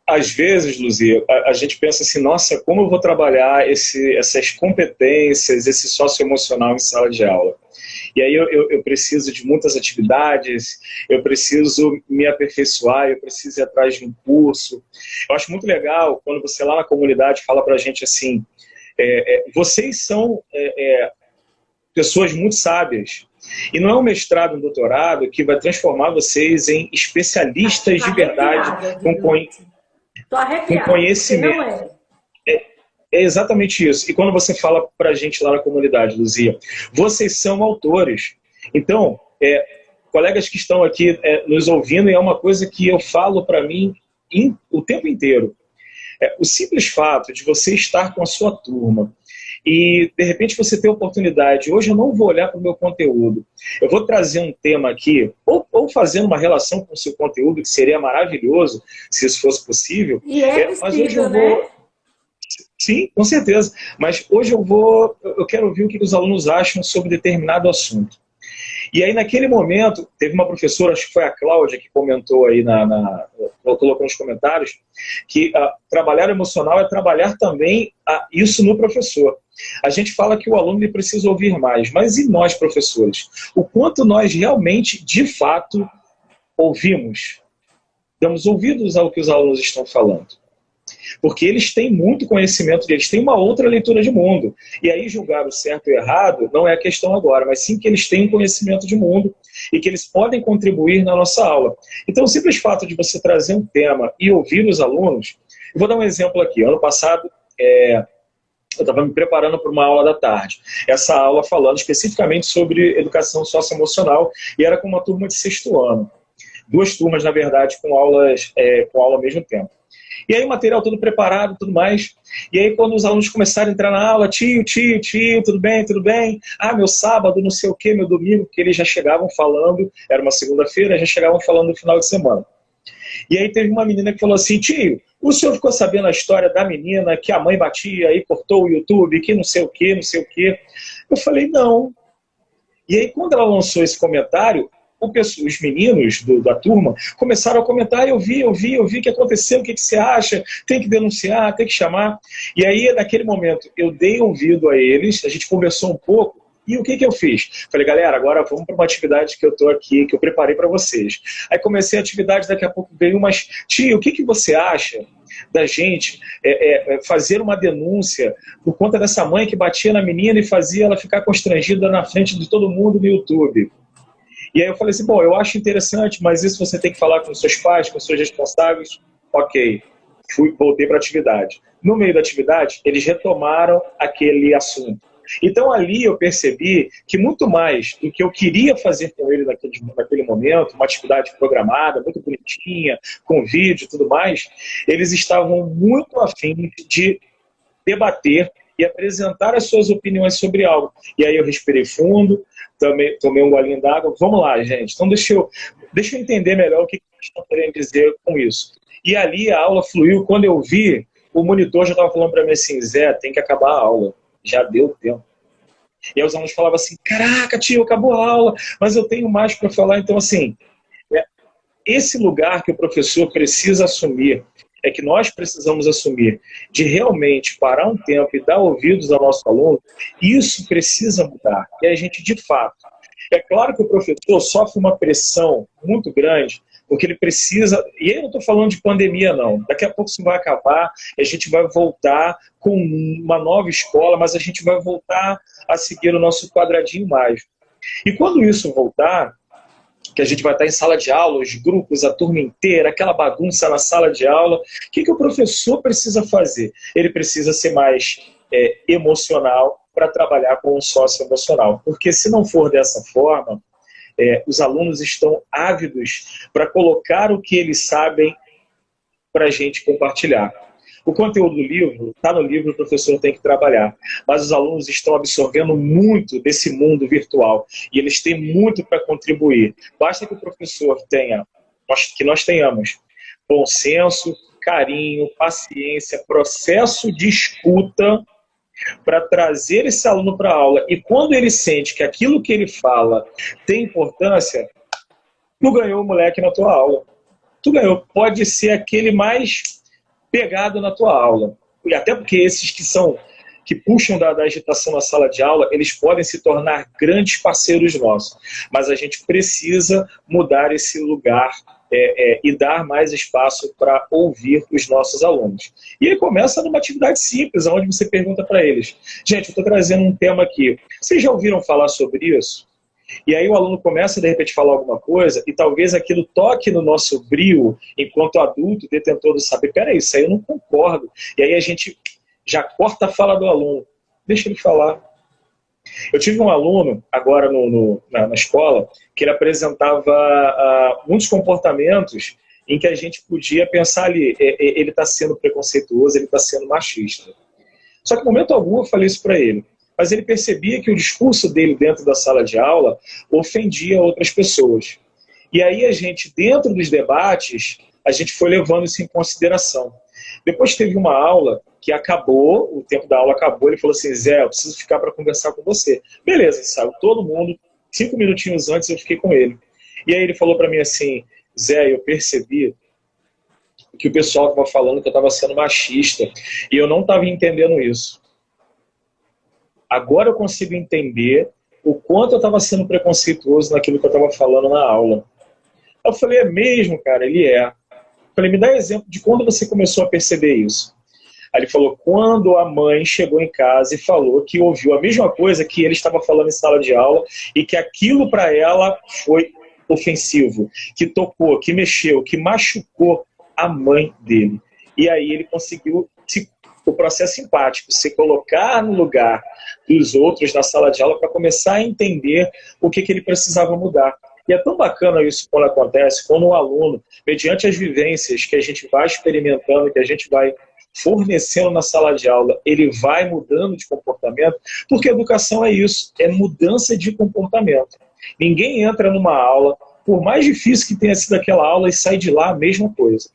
Às vezes, Luzia, a gente pensa assim, nossa, como eu vou trabalhar essas competências, esse socioemocional em sala de aula? E aí eu preciso de muitas atividades, eu preciso me aperfeiçoar, eu preciso ir atrás de um curso. Eu acho muito legal quando você lá na comunidade fala pra gente assim, vocês são pessoas muito sábias. E não é um mestrado, um doutorado que vai transformar vocês em especialistas de verdade com conhecimento. É exatamente isso. E quando você fala para a gente lá na comunidade, Luzia, vocês são autores. Então, colegas que estão aqui nos ouvindo, e é uma coisa que eu falo para mim o tempo inteiro. O simples fato de você estar com a sua turma e, de repente, você ter a oportunidade, hoje eu não vou olhar para o meu conteúdo, eu vou trazer um tema aqui, ou fazendo uma relação com o seu conteúdo, que seria maravilhoso, se isso fosse possível. E possível, mas hoje eu vou... Né? Sim, com certeza. Mas hoje eu quero ouvir o que os alunos acham sobre determinado assunto. E aí, naquele momento, teve uma professora, acho que foi a Cláudia, que comentou aí, colocou nos comentários, que trabalhar emocional é trabalhar também isso no professor. A gente fala que o aluno ele precisa ouvir mais, mas e nós, professores? O quanto nós realmente, de fato, ouvimos? Damos ouvidos ao que os alunos estão falando. Porque eles têm muito conhecimento, eles têm uma outra leitura de mundo. E aí julgar o certo e o errado não é a questão agora, mas sim que eles têm um conhecimento de mundo e que eles podem contribuir na nossa aula. Então, o simples fato de você trazer um tema e ouvir os alunos... Eu vou dar um exemplo aqui. Ano passado, eu estava me preparando para uma aula da tarde. Essa aula falando especificamente sobre educação socioemocional e era com uma turma de 6º ano. 2 turmas, na verdade, com aula ao mesmo tempo. E aí o material todo preparado, tudo mais. E aí quando os alunos começaram a entrar na aula, tio, tudo bem, tudo bem? Ah, meu sábado, não sei o quê, meu domingo, porque eles já chegavam falando, era uma segunda-feira, já chegavam falando no final de semana. E aí teve uma menina que falou assim, tio, o senhor ficou sabendo a história da menina que a mãe batia e cortou o YouTube, que não sei o quê, não sei o quê. Eu falei, não. E aí quando ela lançou esse comentário, os meninos da turma começaram a comentar, eu vi o que aconteceu, o que você acha, tem que denunciar, tem que chamar. E aí, naquele momento, eu dei ouvido a eles, a gente conversou um pouco, e o que eu fiz? Falei, galera, agora vamos para uma atividade que eu estou aqui, que eu preparei para vocês. Aí comecei a atividade, daqui a pouco veio umas, tio, o que você acha da gente fazer uma denúncia por conta dessa mãe que batia na menina e fazia ela ficar constrangida na frente de todo mundo no YouTube? E aí eu falei assim, bom, eu acho interessante, mas isso você tem que falar com os seus pais, com os seus responsáveis. Ok, voltei para a atividade. No meio da atividade, eles retomaram aquele assunto. Então ali eu percebi que muito mais do que eu queria fazer com ele naquele momento, uma atividade programada, muito bonitinha, com vídeo e tudo mais, eles estavam muito afim de debater e apresentar as suas opiniões sobre algo. E aí eu respirei fundo, tomei um golinho d'água. Vamos lá, gente. Então deixa eu entender melhor o que eles estão querendo dizer com isso. E ali a aula fluiu. Quando eu vi, o monitor já estava falando para mim assim, Zé, tem que acabar a aula. Já deu tempo. E aí os alunos falavam assim, caraca, tio, acabou a aula, mas eu tenho mais para falar. Então, assim, esse lugar que o professor precisa assumir, é que nós precisamos assumir de realmente parar um tempo e dar ouvidos ao nosso aluno, isso precisa mudar. E a gente, de fato, é claro que o professor sofre uma pressão muito grande, porque ele precisa, e eu não estou falando de pandemia não, daqui a pouco isso vai acabar, a gente vai voltar com uma nova escola, mas a gente vai voltar a seguir o nosso quadradinho mágico. E quando isso voltar, que a gente vai estar em sala de aula, os grupos, a turma inteira, aquela bagunça na sala de aula, o que o professor precisa fazer? Ele precisa ser mais emocional para trabalhar com o socioemocional, porque se não for dessa forma, os alunos estão ávidos para colocar o que eles sabem para a gente compartilhar. O conteúdo do livro, está no livro, o professor tem que trabalhar. Mas os alunos estão absorvendo muito desse mundo virtual. E eles têm muito para contribuir. Basta que o professor tenha, que nós tenhamos bom senso, carinho, paciência, processo de escuta para trazer esse aluno para a aula. E quando ele sente que aquilo que ele fala tem importância, tu ganhou o moleque na tua aula. Tu ganhou. Pode ser aquele mais pegado na tua aula. E até porque esses que puxam da agitação na sala de aula, eles podem se tornar grandes parceiros nossos. Mas a gente precisa mudar esse lugar e dar mais espaço para ouvir os nossos alunos. E aí começa numa atividade simples, onde você pergunta para eles, gente, eu estou trazendo um tema aqui, vocês já ouviram falar sobre isso? E aí o aluno começa, de repente, a falar alguma coisa e talvez aquilo toque no nosso brio, enquanto adulto, detentor do saber. Peraí, isso aí eu não concordo. E aí a gente já corta a fala do aluno. Deixa ele falar. Eu tive um aluno, agora na escola, que ele apresentava muitos comportamentos em que a gente podia pensar ali, ele está sendo preconceituoso, ele está sendo machista. Só que em momento algum eu falei isso para ele. Mas ele percebia que o discurso dele dentro da sala de aula ofendia outras pessoas. E aí a gente, dentro dos debates, a gente foi levando isso em consideração. Depois teve uma aula que acabou, o tempo da aula acabou, ele falou assim, Zé, eu preciso ficar para conversar com você. Beleza, saiu todo mundo, 5 minutinhos antes eu fiquei com ele. E aí ele falou para mim assim, Zé, eu percebi que o pessoal estava falando que eu estava sendo machista e eu não estava entendendo isso. Agora eu consigo entender o quanto eu estava sendo preconceituoso naquilo que eu estava falando na aula. Eu falei, é mesmo, cara? Ele é. Falei, me dá exemplo de quando você começou a perceber isso. Aí ele falou, quando a mãe chegou em casa e falou que ouviu a mesma coisa que ele estava falando em sala de aula e que aquilo para ela foi ofensivo, que tocou, que mexeu, que machucou a mãe dele. E aí ele conseguiu o processo empático, se colocar no lugar dos outros na sala de aula para começar a entender o que ele precisava mudar. E é tão bacana isso quando acontece, quando o aluno, mediante as vivências que a gente vai experimentando, que a gente vai fornecendo na sala de aula, ele vai mudando de comportamento, porque educação é isso, é mudança de comportamento. Ninguém entra numa aula, por mais difícil que tenha sido aquela aula, e sai de lá a mesma coisa.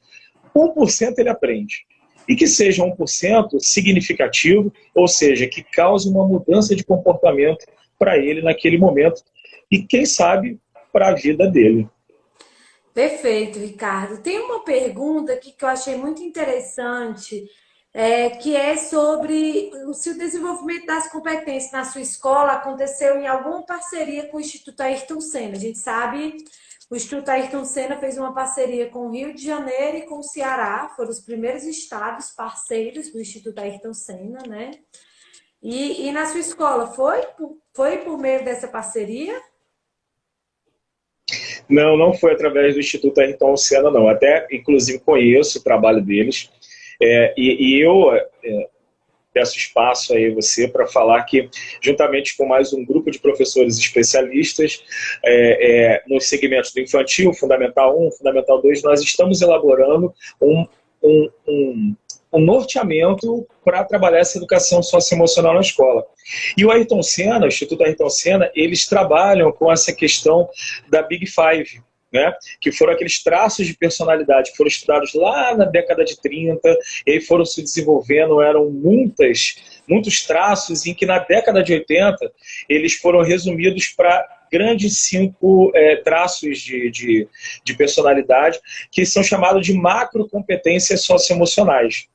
1% ele aprende. E que seja 1% significativo, ou seja, que cause uma mudança de comportamento para ele naquele momento e, quem sabe, para a vida dele. Perfeito, Ricardo. Tem uma pergunta aqui que eu achei muito interessante, que é sobre se o desenvolvimento das competências na sua escola aconteceu em alguma parceria com o Instituto Ayrton Senna. A gente sabe, o Instituto Ayrton Senna fez uma parceria com o Rio de Janeiro e com o Ceará, foram os primeiros estados parceiros do Instituto Ayrton Senna, né? E na sua escola, foi por meio dessa parceria? Não, não foi através do Instituto Ayrton Senna, não. Até, inclusive, conheço o trabalho deles. Eu peço espaço aí a você para falar que, juntamente com mais um grupo de professores especialistas nos segmentos do infantil, Fundamental 1, Fundamental 2, nós estamos elaborando um norteamento para trabalhar essa educação socioemocional na escola. E o Ayrton Senna, o Instituto Ayrton Senna, eles trabalham com essa questão da Big Five, né? Que foram aqueles traços de personalidade que foram estudados lá na década de 30, e aí foram se desenvolvendo, eram muitos traços em que na década de 80 eles foram resumidos para grandes 5 traços de personalidade que são chamados de macrocompetências socioemocionais.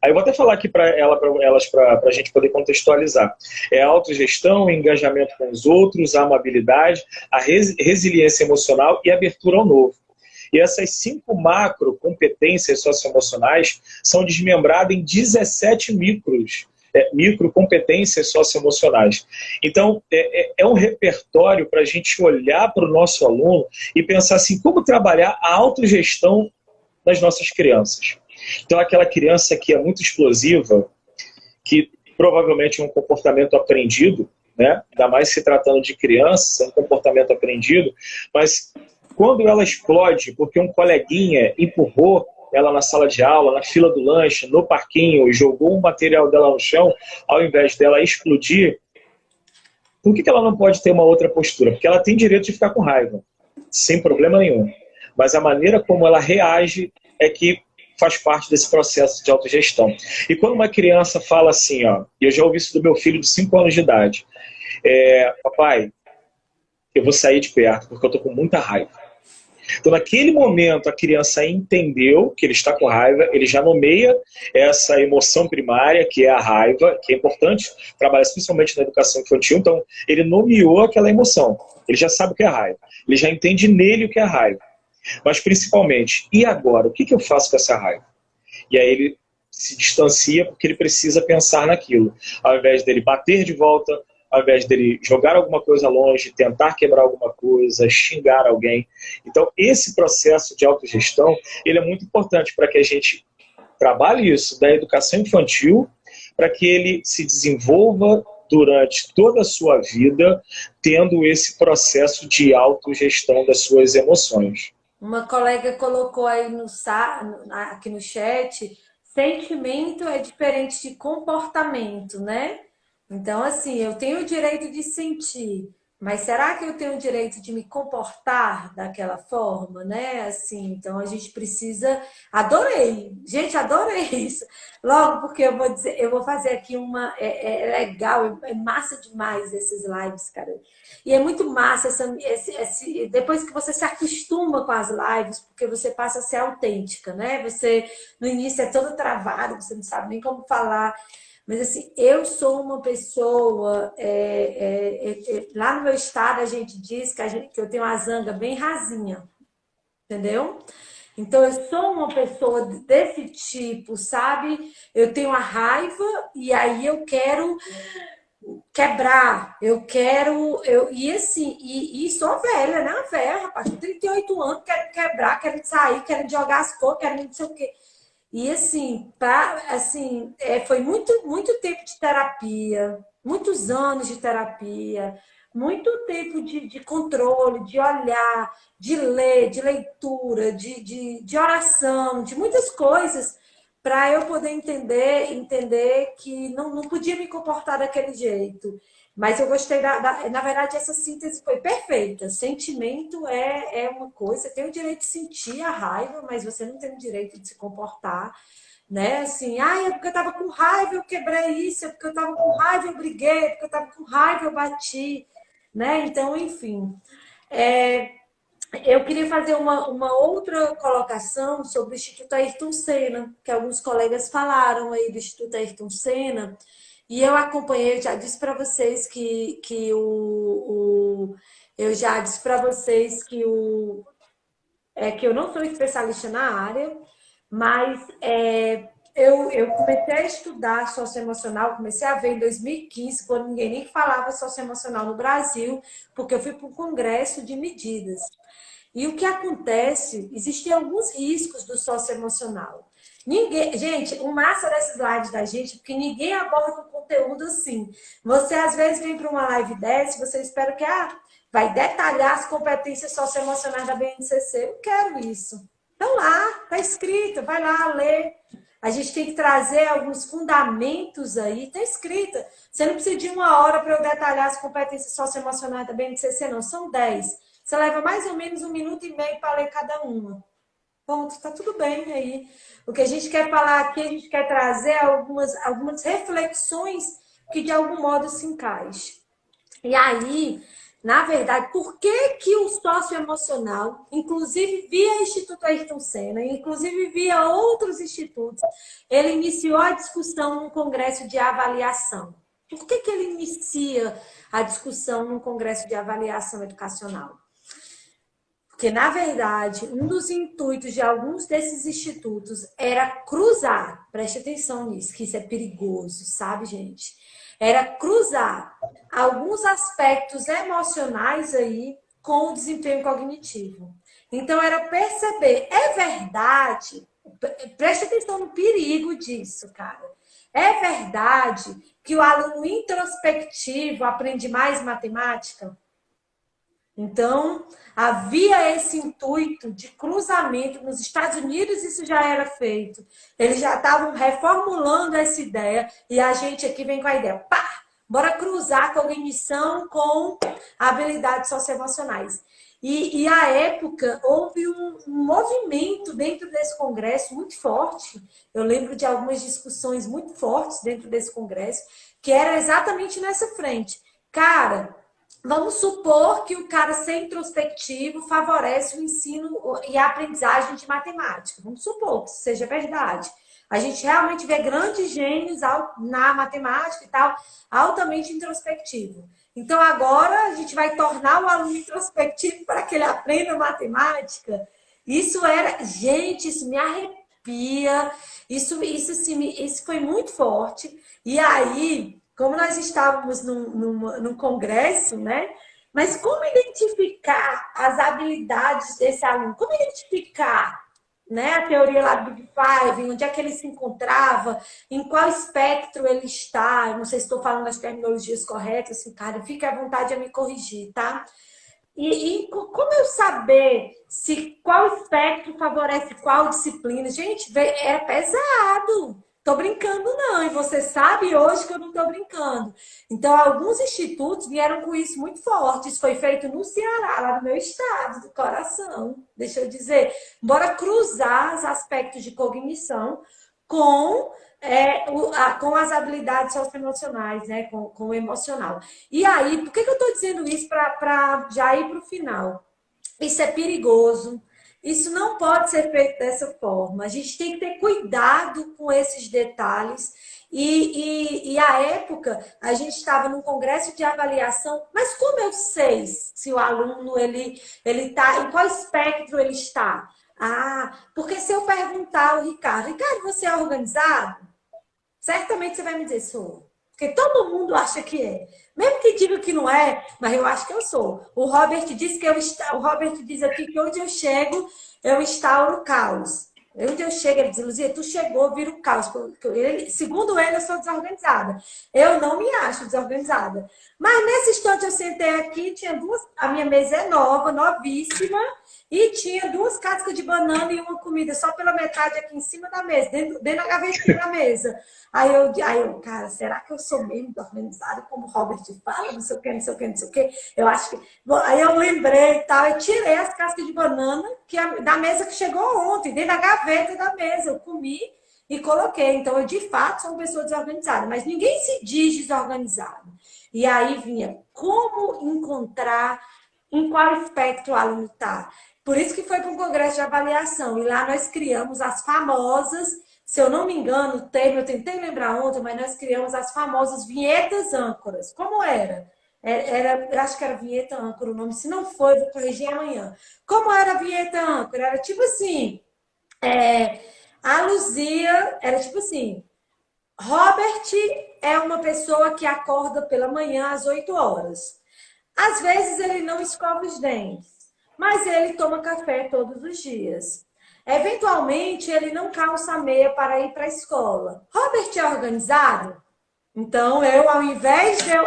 Aí eu vou até falar aqui para elas, para a gente poder contextualizar. É a autogestão, engajamento com os outros, a amabilidade, a resiliência emocional e a abertura ao novo. E essas 5 macro competências socioemocionais são desmembradas em 17 micro competências socioemocionais. Então, é um repertório para a gente olhar para o nosso aluno e pensar assim, como trabalhar a autogestão das nossas crianças. Então, aquela criança que é muito explosiva, que provavelmente é um comportamento aprendido, né? Ainda mais se tratando de criança, é um comportamento aprendido, mas quando ela explode porque um coleguinha empurrou ela na sala de aula, na fila do lanche, no parquinho, e jogou o material dela no chão, ao invés dela explodir, por que ela não pode ter uma outra postura? Porque ela tem direito de ficar com raiva, sem problema nenhum. Mas a maneira como ela reage é que faz parte desse processo de autogestão. E quando uma criança fala assim, ó, e eu já ouvi isso do meu filho de 5 anos de idade, papai, eu vou sair de perto porque eu tô com muita raiva. Então, naquele momento, a criança entendeu que ele está com raiva, ele já nomeia essa emoção primária, que é a raiva, que é importante trabalhar especialmente na educação infantil. Então, ele nomeou aquela emoção, ele já sabe o que é a raiva, ele já entende nele o que é a raiva. Mas, principalmente, e agora? O que eu faço com essa raiva? E aí ele se distancia porque ele precisa pensar naquilo. Ao invés dele bater de volta, ao invés dele jogar alguma coisa longe, tentar quebrar alguma coisa, xingar alguém. Então, esse processo de autogestão, ele é muito importante para que a gente trabalhe isso da educação infantil, para que ele se desenvolva durante toda a sua vida, tendo esse processo de autogestão das suas emoções. Uma colega colocou aí aqui no chat, sentimento é diferente de comportamento, né? Então, assim, eu tenho o direito de sentir, mas será que eu tenho o direito de me comportar daquela forma, né? Assim, então a gente precisa... Adorei! Gente, adorei isso! Logo, porque eu vou fazer aqui uma... legal, é massa demais esses lives, cara. E é muito massa depois que você se acostuma com as lives, porque você passa a ser autêntica, né? Você, no início, é todo travado, você não sabe nem como falar. Mas assim, eu sou uma pessoa, lá no meu estado a gente diz que eu tenho a zanga bem rasinha, entendeu? Então, eu sou uma pessoa desse tipo, sabe? Eu tenho a raiva e aí eu quero quebrar, e assim, e sou velha, né? Velha, rapaz, com 38 anos, quero quebrar, quero sair, quero jogar as cores, quero não sei o quê. E assim, foi muito tempo de terapia, muitos anos de terapia, muito tempo de controle, de olhar, de ler, de leitura, de oração, de muitas coisas, para eu poder entender que não podia me comportar daquele jeito. Mas eu gostei na verdade, essa síntese foi perfeita. Sentimento é uma coisa, você tem o direito de sentir a raiva, mas você não tem o direito de se comportar, né? Assim, é porque eu tava com raiva, eu quebrei isso, é porque eu tava com raiva, eu briguei, é porque eu tava com raiva, eu bati, né? Então, enfim. É, eu queria fazer uma outra colocação sobre o Instituto Ayrton Senna, que alguns colegas falaram aí do Instituto Ayrton Senna, e eu acompanhei, já disse para vocês eu já disse para vocês que eu não sou especialista na área, mas eu comecei a estudar socioemocional, comecei a ver em 2015, quando ninguém nem falava socioemocional no Brasil, porque eu fui para um congresso de medidas. E o que acontece, existem alguns riscos do socioemocional. Ninguém, gente, o massa desses lives da gente é porque ninguém aborda um conteúdo assim. Você às vezes vem para uma live dessa, você espera que vai detalhar as competências socioemocionais da BNCC. Eu não quero isso. Então lá, está escrito, vai lá ler. A gente tem que trazer alguns fundamentos aí, está escrita. Você não precisa de 1 hora para eu detalhar as competências socioemocionais da BNCC, não. São 10. Você leva mais ou menos 1 minuto e meio para ler cada uma. Ponto, tá tudo bem aí. O que a gente quer falar aqui, a gente quer trazer algumas reflexões que de algum modo se encaixem. E aí, na verdade, por que o socioemocional, inclusive via Instituto Ayrton Senna, inclusive via outros institutos, ele iniciou a discussão num congresso de avaliação? Por que ele inicia a discussão num congresso de avaliação educacional? Porque, na verdade, um dos intuitos de alguns desses institutos era cruzar, preste atenção nisso, que isso é perigoso, sabe, gente? Era cruzar alguns aspectos emocionais aí com o desempenho cognitivo. Então, era perceber, é verdade, preste atenção no perigo disso, cara. É verdade que o aluno introspectivo aprende mais matemática? Então, havia esse intuito de cruzamento. Nos Estados Unidos, isso já era feito. Eles já estavam reformulando essa ideia e a gente aqui vem com a ideia. Pá! Bora cruzar a cognição com habilidades socioemocionais. E à época, houve um movimento dentro desse congresso muito forte. Eu lembro de algumas discussões muito fortes dentro desse congresso, que era exatamente nessa frente. Cara, vamos supor que o cara ser introspectivo favorece o ensino e a aprendizagem de matemática. Vamos supor que isso seja verdade. A gente realmente vê grandes gênios na matemática e tal, altamente introspectivo. Então, agora a gente vai tornar o aluno introspectivo para que ele aprenda matemática. Isso era... Gente, isso me arrepia. Isso foi muito forte. E aí... Como nós estávamos num congresso, né? Mas como identificar as habilidades desse aluno? Como identificar, né, a teoria lá do Big Five, onde é que ele se encontrava, em qual espectro ele está? Eu não sei se estou falando as terminologias corretas, assim, cara, fique à vontade a me corrigir, tá? E como eu saber qual espectro favorece qual disciplina? Gente, é pesado. Tô brincando, não. E você sabe hoje que eu não tô brincando. Então, alguns institutos vieram com isso muito forte. Isso foi feito no Ceará, lá no meu estado, do coração. Deixa eu dizer. Bora cruzar os aspectos de cognição com as habilidades socioemocionais, né? Com o emocional. E aí, por que eu tô dizendo isso para já ir para o final? Isso é perigoso. Isso não pode ser feito dessa forma. A gente tem que ter cuidado com esses detalhes. E à época, a gente estava num congresso de avaliação, mas como eu sei se o aluno ele tá, em qual espectro ele está? Ah, porque se eu perguntar ao Ricardo, Ricardo, você é organizado? Certamente você vai me dizer, sou. Porque todo mundo acha que é. Mesmo que diga que não é, mas eu acho que eu sou. O Robert diz que o Robert diz aqui que onde eu chego, eu instauro o caos. Onde eu chego, ele diz, Luzia, tu chegou, vira o caos. Segundo ele, eu sou desorganizada. Eu não me acho desorganizada. Mas nesse instante eu sentei aqui, tinha duas. A minha mesa é nova, novíssima. E tinha duas cascas de banana e uma comida só pela metade aqui em cima da mesa, dentro da gavetinha da mesa. Aí eu, cara, será que eu sou mesmo organizada, como o Robert fala? Não sei o que, não sei o que, não sei o que. Eu acho que. Bom, aí eu lembrei e tal, eu tirei as cascas de banana da mesa que chegou ontem, dentro da gaveta da mesa. Eu comi e coloquei. Então, eu de fato sou uma pessoa desorganizada, mas ninguém se diz desorganizado. E aí vinha como encontrar em qual espectro o aluno está. Por isso que foi para um congresso de avaliação. E lá nós criamos as famosas, se eu não me engano, o termo, eu tentei lembrar ontem, mas nós criamos as famosas vinhetas âncoras. Como era? Eu acho que era vinheta âncora o nome. Se não foi, eu vou corrigir amanhã. Como era a vinheta âncora? Era tipo assim, a Luzia, era tipo assim, Robert é uma pessoa que acorda pela manhã às 8 horas. Às vezes ele não escova os dentes, mas ele toma café todos os dias. Eventualmente, ele não calça a meia para ir para a escola. Robert é organizado? Então, eu, ao invés de eu...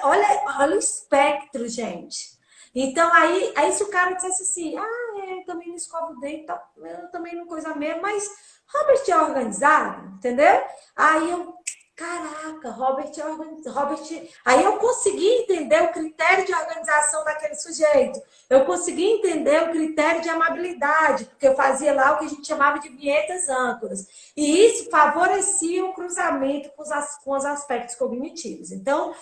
olha o espectro, gente. Então, aí se o cara dissesse assim, eu também não escovo o dente, eu também não coisa a meia, mas Robert é organizado, entendeu? Aí eu... Caraca, Robert é organizado. Aí eu consegui entender o critério de organização daquele sujeito. Eu consegui entender o critério de amabilidade, porque eu fazia lá o que a gente chamava de vinhetas âncoras. E isso favorecia o cruzamento com os aspectos cognitivos. Então,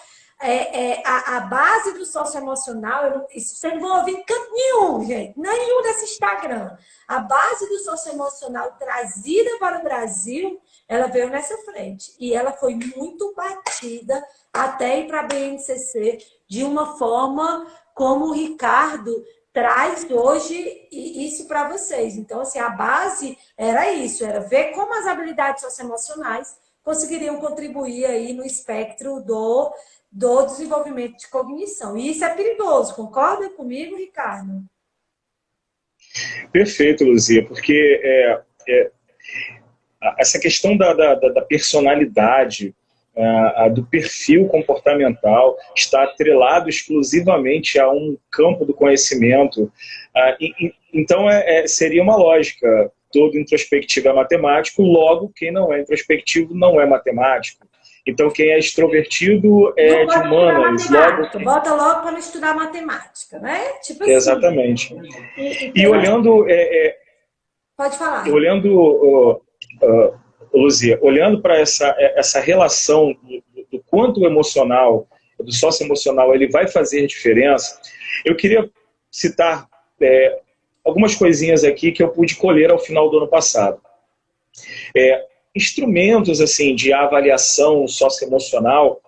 a base do socioemocional, isso você não vai ouvir em canto nenhum, gente. Nenhum desse Instagram. A base do socioemocional trazida para o Brasil, ela veio nessa frente. E ela foi muito batida até ir para a BNCC de uma forma como o Ricardo traz hoje isso para vocês. Então, assim, a base era isso, era ver como as habilidades socioemocionais conseguiriam contribuir aí no espectro do desenvolvimento de cognição. E isso é perigoso, concorda comigo, Ricardo? Perfeito, Luzia, porque essa questão da personalidade, do perfil comportamental, está atrelado exclusivamente a um campo do conhecimento. Então, seria uma lógica. Todo introspectivo é matemático, logo, quem não é introspectivo não é matemático. Então, quem é extrovertido é de humanas. Bota logo para não estudar matemática, né? Tipo assim. Exatamente. E olhando... Pode falar. Olhando, Luzia, olhando para essa relação do quanto o emocional, do socioemocional, ele vai fazer diferença, eu queria citar algumas coisinhas aqui que eu pude colher ao final do ano passado. Instrumentos assim, de avaliação socioemocional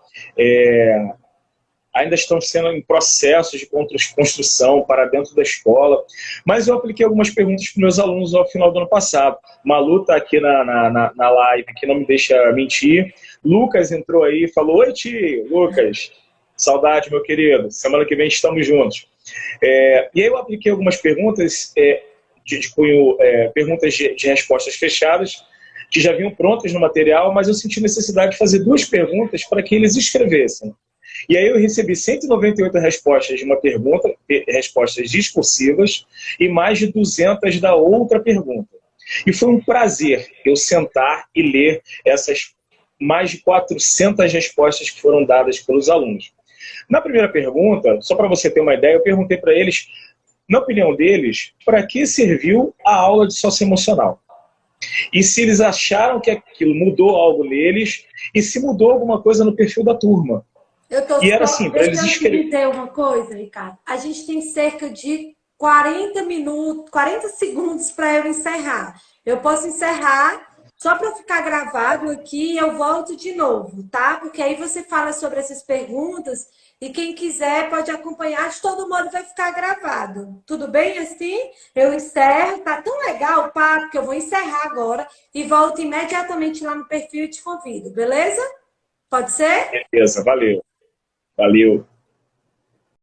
ainda estão sendo em processos de construção para dentro da escola, mas eu apliquei algumas perguntas para os meus alunos ao final do ano passado. Malu está aqui na live, que não me deixa mentir. Lucas entrou aí e falou, oi tio, Lucas, saudade meu querido, semana que vem estamos juntos. E aí eu apliquei algumas perguntas de cunho, perguntas de respostas fechadas, que já vinham prontas no material, mas eu senti necessidade de fazer duas perguntas para que eles escrevessem. E aí eu recebi 198 respostas de uma pergunta, respostas discursivas, e mais de 200 da outra pergunta. E foi um prazer eu sentar e ler essas mais de 400 respostas que foram dadas pelos alunos. Na primeira pergunta, só para você ter uma ideia, eu perguntei para eles, na opinião deles, para que serviu a aula de socioemocional. E se eles acharam que aquilo mudou algo neles, e se mudou alguma coisa no perfil da turma. E era assim, para eles escreverem. Deixa eu dizer uma coisa, Ricardo. A gente tem cerca de 40 segundos para eu encerrar. Eu posso encerrar Só para ficar gravado aqui, eu volto de novo, tá? Porque aí você fala sobre essas perguntas e quem quiser pode acompanhar, de todo modo vai ficar gravado. Tudo bem assim? Eu encerro, tá tão legal o papo que eu vou encerrar agora e volto imediatamente lá no perfil e te convido, beleza? Pode ser? Beleza, valeu. Valeu.